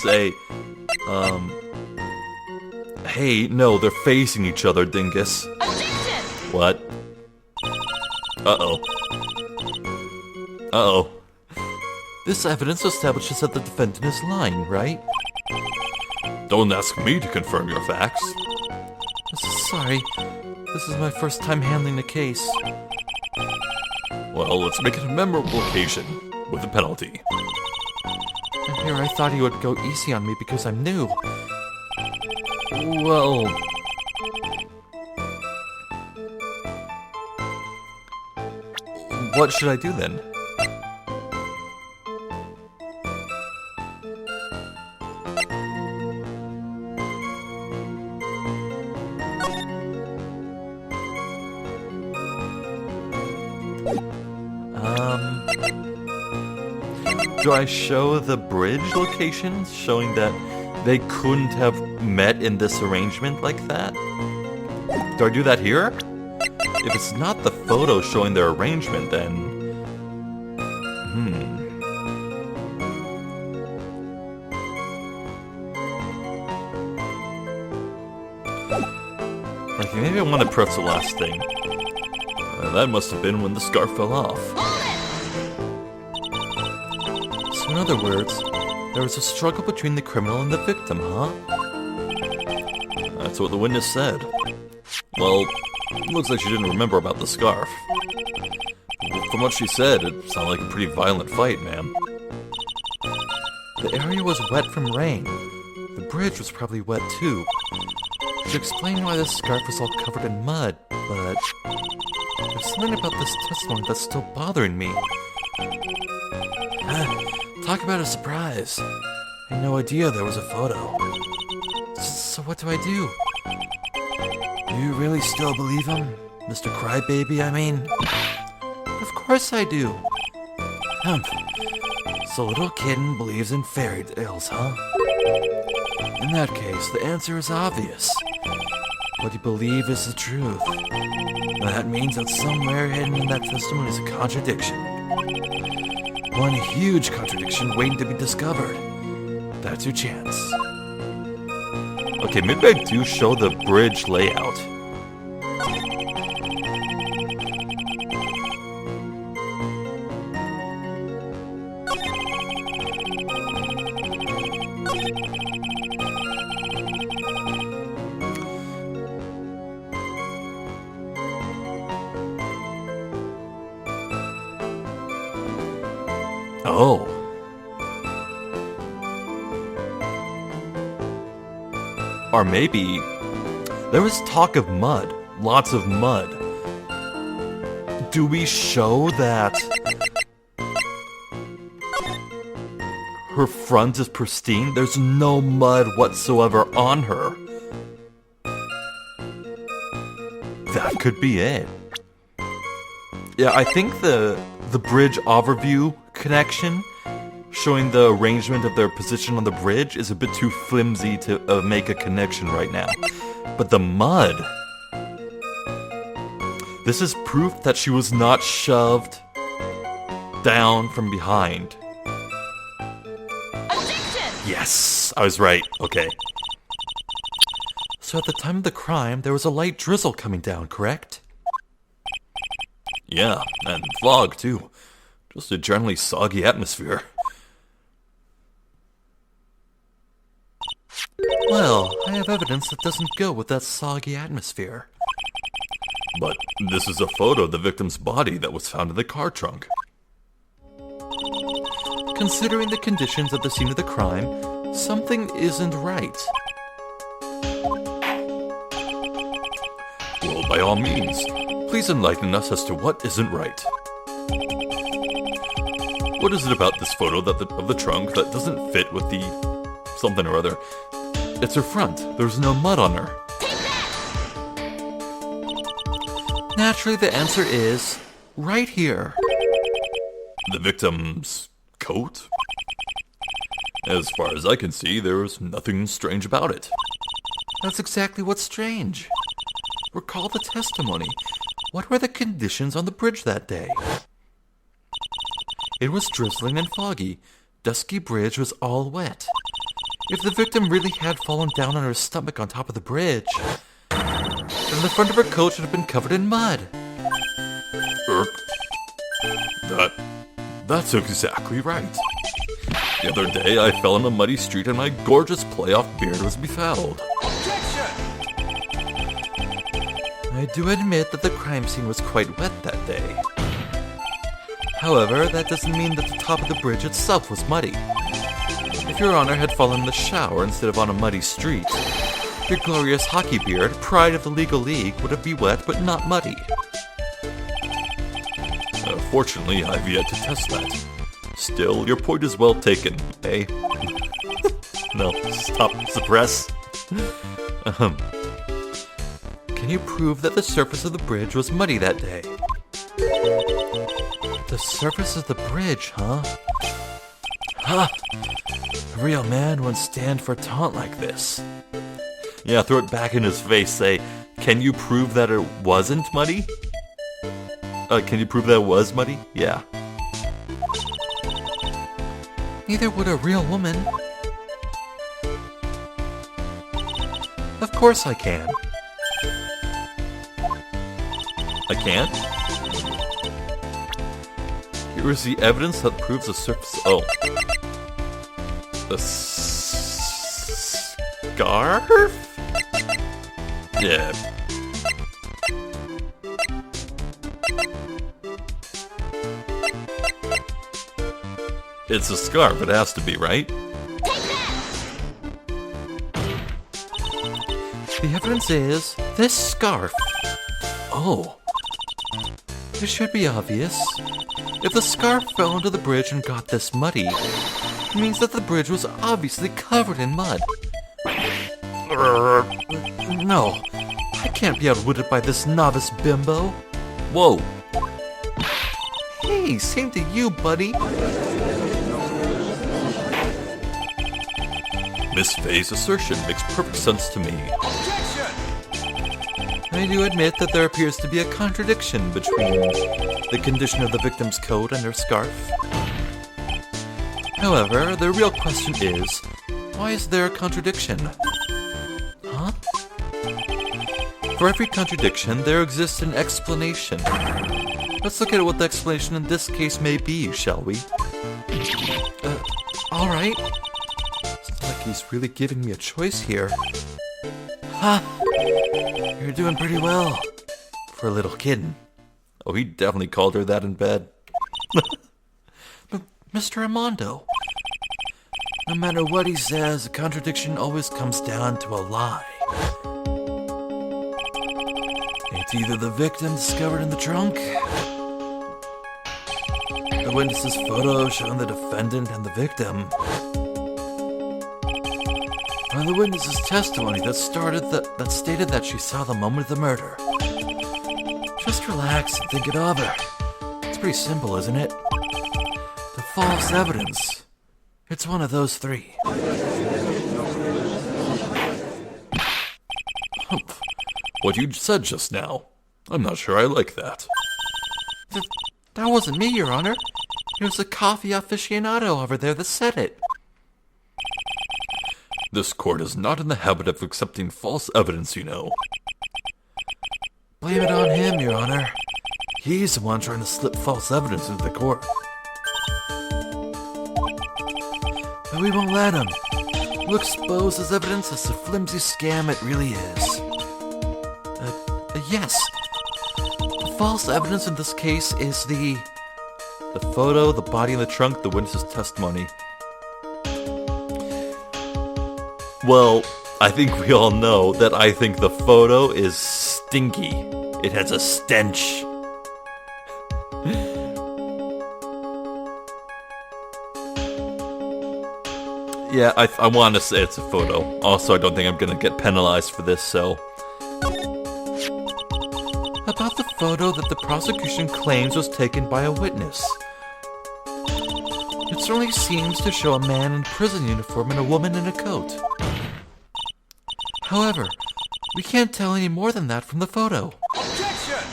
Say, hey, no, they're facing each other, dingus. Objection! What? Uh-oh. Uh-oh. This evidence establishes that the defendant is lying, right? Don't ask me to confirm your facts. Sorry, this is my first time handling the case. Well, let's make it a memorable occasion, with a penalty. And here I thought he would go easy on me because I'm new. Well... what should I do then? Do I show the bridge locations, showing that they couldn't have met in this arrangement like that? Do I do that here? If it's not the photo showing their arrangement, then... Like, maybe I want to press the last thing. That must have been when the scarf fell off. So in other words, there was a struggle between the criminal and the victim, huh? That's what the witness said. Well, looks like she didn't remember about the scarf. From what she said, it sounded like a pretty violent fight, ma'am. The area was wet from rain. The bridge was probably wet too, which explained why this scarf was all covered in mud, but there's something about this testimony that's still bothering me. Talk about a surprise. I had no idea there was a photo. So what do I do? Do you really still believe him? Mr. Crybaby, I mean? Of course I do. So little kitten believes in fairy tales, huh? In that case, the answer is obvious. What you believe is the truth. That means that somewhere hidden in that testimony is a contradiction. One huge contradiction waiting to be discovered. That's your chance. Okay, maybe I do show the bridge layout. Oh. Or maybe there was talk of mud, lots of mud. Do we show that her front is pristine? There's no mud whatsoever on her. That could be it. Yeah, I think the bridge overview connection showing the arrangement of their position on the bridge is a bit too flimsy to make a connection right now. But the mud... This is proof that she was not shoved down from behind. Objection! Yes, I was right. Okay. So at the time of the crime, there was a light drizzle coming down, correct? Yeah, and fog too. Just a generally soggy atmosphere. Well, I have evidence that doesn't go with that soggy atmosphere. But this is a photo of the victim's body that was found in the car trunk. Considering the conditions at the scene of the crime, something isn't right. Well, by all means, please enlighten us as to what isn't right. What is it about this photo of the trunk that doesn't fit with the something or other? It's her front. There's no mud on her. Naturally, the answer is right here. The victim's coat? As far as I can see, there's nothing strange about it. That's exactly what's strange. Recall the testimony. What were the conditions on the bridge that day? It was drizzling and foggy. Dusky bridge was all wet. If the victim really had fallen down on her stomach on top of the bridge, then the front of her coat should have been covered in mud. That's exactly right. The other day, I fell on a muddy street and my gorgeous playoff beard was befouled. I do admit that the crime scene was quite wet that day. However, that doesn't mean that the top of the bridge itself was muddy. If Your Honor had fallen in the shower instead of on a muddy street, your glorious hockey beard, pride of the legal league, would have been wet but not muddy. Fortunately, I've yet to test that. Still, your point is well taken, eh? No, stop, suppress. Can you prove that the surface of the bridge was muddy that day? The surface of the bridge, huh? Ha! A real man wouldn't stand for a taunt like this. Yeah, throw it back in his face, say, can you prove that it wasn't muddy? Can you prove that it was muddy? Yeah. Neither would a real woman. Of course I can. I can't? Here is the evidence that proves the surface... Oh. The scarf? Yeah. It's a scarf, it has to be, right? The evidence is this scarf. Oh. This should be obvious. If the scarf fell into the bridge and got this muddy, it means that the bridge was obviously covered in mud. No, I can't be outwitted by this novice bimbo. Whoa. Hey, same to you, buddy. Miss Fey's assertion makes perfect sense to me. I do admit that there appears to be a contradiction between the condition of the victim's coat and her scarf. However, the real question is, why is there a contradiction? Huh? For every contradiction, there exists an explanation. Let's look at what the explanation in this case may be, shall we? Alright. It's like he's really giving me a choice here. Ha! You're doing pretty well. For a little kitten. Oh, he definitely called her that in bed. Mr. Armando. No matter what he says, a contradiction always comes down to a lie. It's either the victim discovered in the trunk, the witness's photo showing the defendant and the victim, or the witness's testimony that stated that she saw the moment of the murder. Just relax and think it over. It's pretty simple, isn't it? The false evidence. It's one of those three. Humph. What you said just now. I'm not sure I like that. That wasn't me, Your Honor. It was the coffee aficionado over there that said it. This court is not in the habit of accepting false evidence, you know. Blame it on him, Your Honor. He's the one trying to slip false evidence into the court. But we won't let him. We'll expose his evidence as the flimsy scam it really is. Yes. The false evidence in this case is the photo, the body in the trunk, the witness's testimony. Well, I think we all know that I think the photo is stinky. It has a stench. Yeah, I want to say it's a photo. Also, I don't think I'm going to get penalized for this, so... About the photo that the prosecution claims was taken by a witness. It certainly seems to show a man in prison uniform and a woman in a coat. However, we can't tell any more than that from the photo. Objection!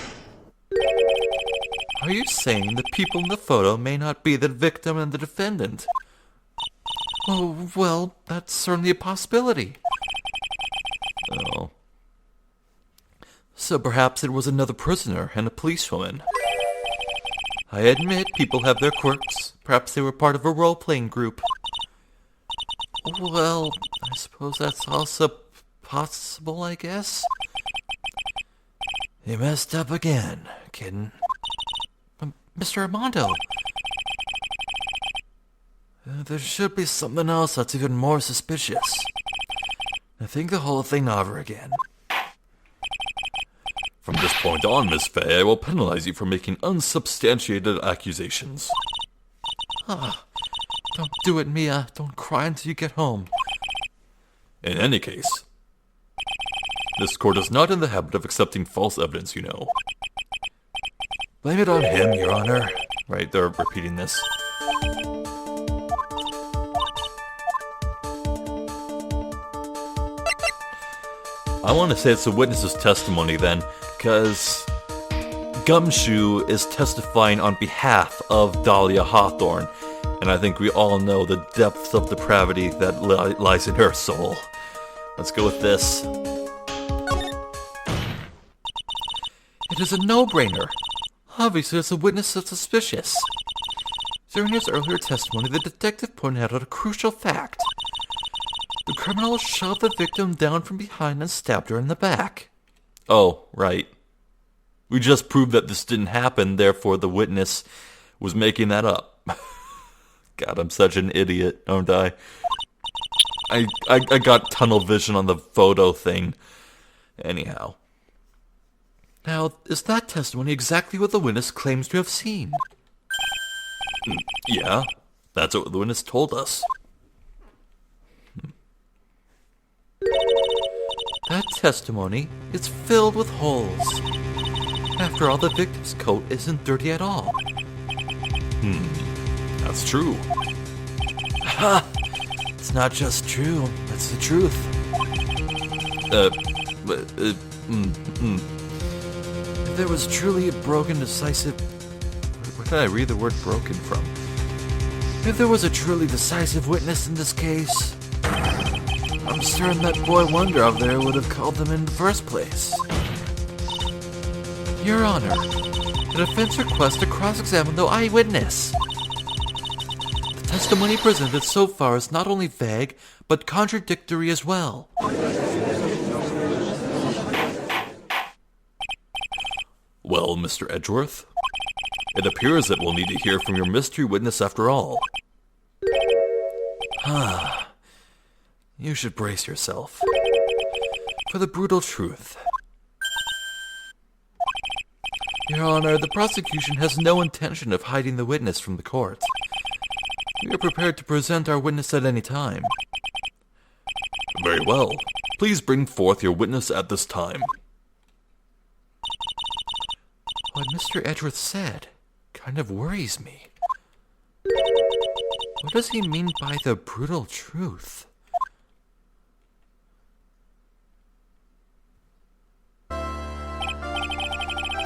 Are you saying the people in the photo may not be the victim and the defendant? Oh, well, that's certainly a possibility. Oh. So perhaps it was another prisoner and a policewoman. I admit people have their quirks. Perhaps they were part of a role-playing group. Well, I suppose that's also possible, I guess. You messed up again, kitten. Mr. Armando. There should be something else that's even more suspicious. I think the whole thing over again. From this point on, Miss Fey, I will penalize you for making unsubstantiated accusations. Don't do it, Mia. Don't cry until you get home. In any case, this court is not in the habit of accepting false evidence, you know. Blame it on him, Your Honor. Right, they're repeating this. I want to say it's the witness's testimony then, because Gumshoe is testifying on behalf of Dahlia Hawthorne, and I think we all know the depths of depravity that lies in her soul. Let's go with this. It is a no-brainer. Obviously, it's a witness that's suspicious. During his earlier testimony, the detective pointed out a crucial fact. The criminal shoved the victim down from behind and stabbed her in the back. Oh, right. We just proved that this didn't happen, therefore the witness was making that up. God, I'm such an idiot, aren't I? I got tunnel vision on the photo thing. Anyhow. Now, is that testimony exactly what the witness claims to have seen? Yeah, that's what the witness told us. That testimony is filled with holes. After all, the victim's coat isn't dirty at all. That's true. Ha! It's not just true, it's the truth. If there was truly a broken, decisive... Where did I read the word broken from? If there was a truly decisive witness in this case, I'm certain that boy Wonder out there would have called them in the first place. Your Honor, the defense requests to cross-examine the eyewitness. The testimony presented so far is not only vague, but contradictory as well. Well, Mr. Edgeworth, it appears that we'll need to hear from your mystery witness after all. You should brace yourself for the brutal truth. Your Honor, the prosecution has no intention of hiding the witness from the court. We are prepared to present our witness at any time. Very well. Please bring forth your witness at this time. What Mr. Edgeworth said kind of worries me. What does he mean by the brutal truth?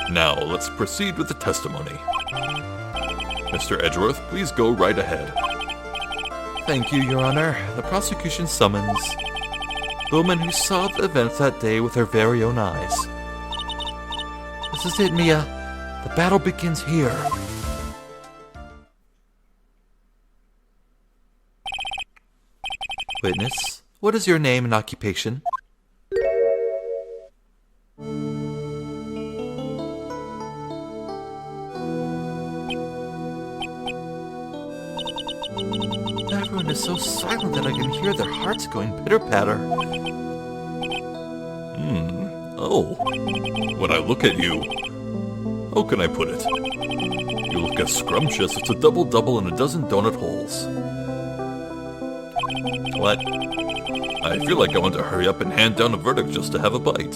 Now, let's proceed with the testimony. Mr. Edgeworth, please go right ahead. Thank you, Your Honor. The prosecution summons the woman who saw the events that day with her very own eyes. This is it, Mia. The battle begins here. Witness, what is your name and occupation? Everyone is so silent that I can hear their hearts going pitter-patter. Oh, when I look at you, how can I put it? You look as scrumptious as a double-double in a dozen donut holes. What? I feel like I want to hurry up and hand down a verdict just to have a bite.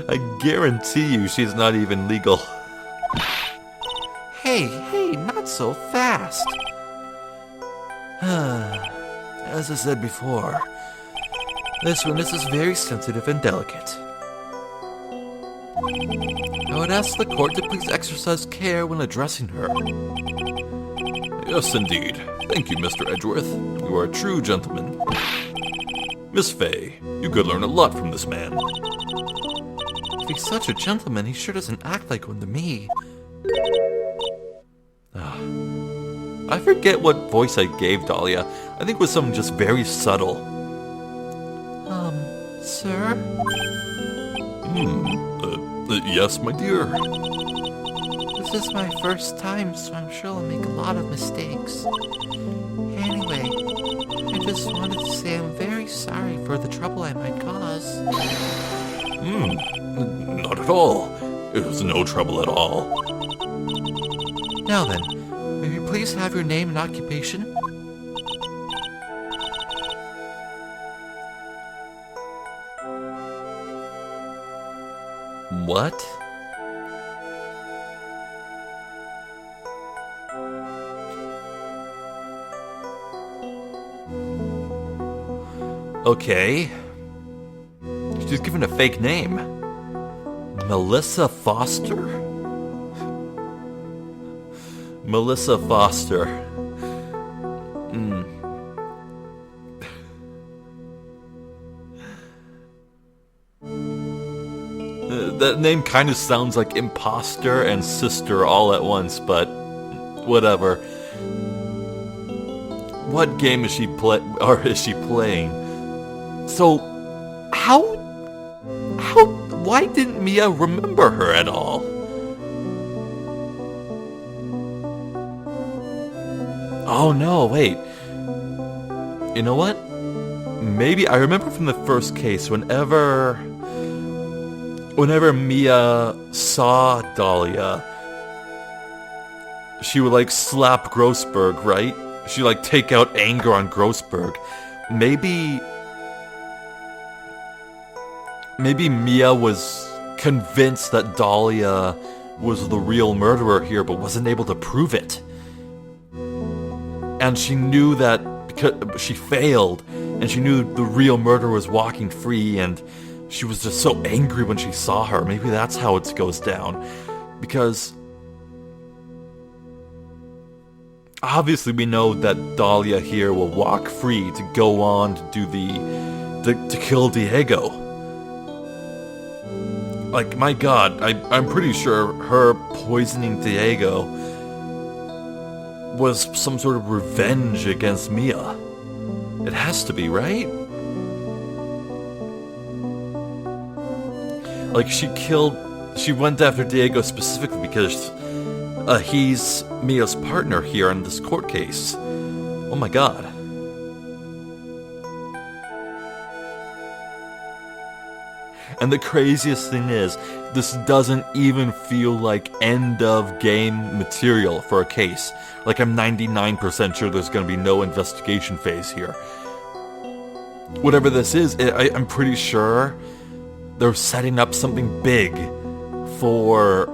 I guarantee you she's not even legal. Hey, not so fast. As I said before, this witness is very sensitive and delicate. I would ask the court to please exercise care when addressing her. Yes, indeed. Thank you, Mr. Edgeworth. You are a true gentleman. Miss Fey, you could learn a lot from this man. If he's such a gentleman, he sure doesn't act like one to me. I forget what voice I gave Dahlia. I think it was something just very subtle. Sir? Yes, my dear. This is my first time, so I'm sure I'll make a lot of mistakes. Anyway, I just wanted to say I'm very sorry for the trouble I might cause. Not at all. It was no trouble at all. Now then, may we please have your name and occupation? What? Okay. She's given a fake name. Melissa Foster? Melissa Foster. That name kind of sounds like imposter and sister all at once, but whatever. What game is she playing? So, why didn't Mia remember her at all? Oh no, wait. You know what? maybe I remember from the first case, whenever Mia saw Dahlia, she would like slap Grossberg, right? She'd like take out anger on Grossberg. Maybe Mia was convinced that Dahlia was the real murderer here, but wasn't able to prove it. And she knew that because she failed, and she knew the real murderer was walking free, and she was just so angry when she saw her. Maybe that's how it goes down. Because obviously we know that Dahlia here will walk free to go on to do to kill Diego. Like, my god, I'm pretty sure her poisoning Diego was some sort of revenge against Mia. It has to be, right? Like, she went after Diego specifically because he's Mia's partner here in this court case. Oh my god. And the craziest thing is, this doesn't even feel like end-of-game material for a case. Like, I'm 99% sure there's going to be no investigation phase here. Whatever this is, I'm pretty sure they're setting up something big for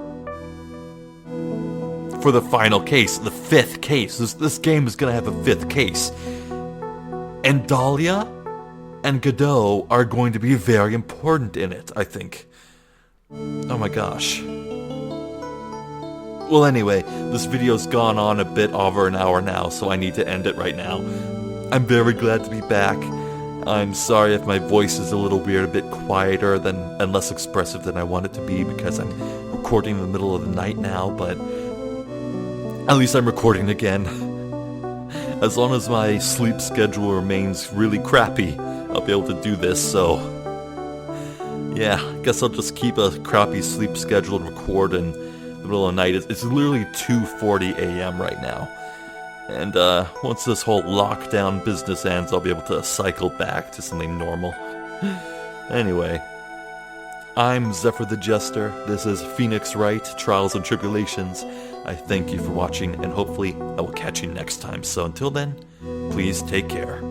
the final case, the fifth case. This game is going to have a fifth case. And Dahlia and Godot are going to be very important in it, I think. Oh my gosh. Well, anyway, this video's gone on a bit over an hour now, so I need to end it right now. I'm very glad to be back. I'm sorry if my voice is a little weird, a bit quieter and less expressive than I want it to be, because I'm recording in the middle of the night now, but at least I'm recording again. As long as my sleep schedule remains really crappy, I'll be able to do this, so yeah, I guess I'll just keep a crappy sleep schedule and record in the middle of the night. It's literally 2:40 a.m. right now. And once this whole lockdown business ends, I'll be able to cycle back to something normal. Anyway, I'm Zephyr the Jester. This is Phoenix Wright, Trials and Tribulations. I thank you for watching, and hopefully I will catch you next time. So until then, please take care.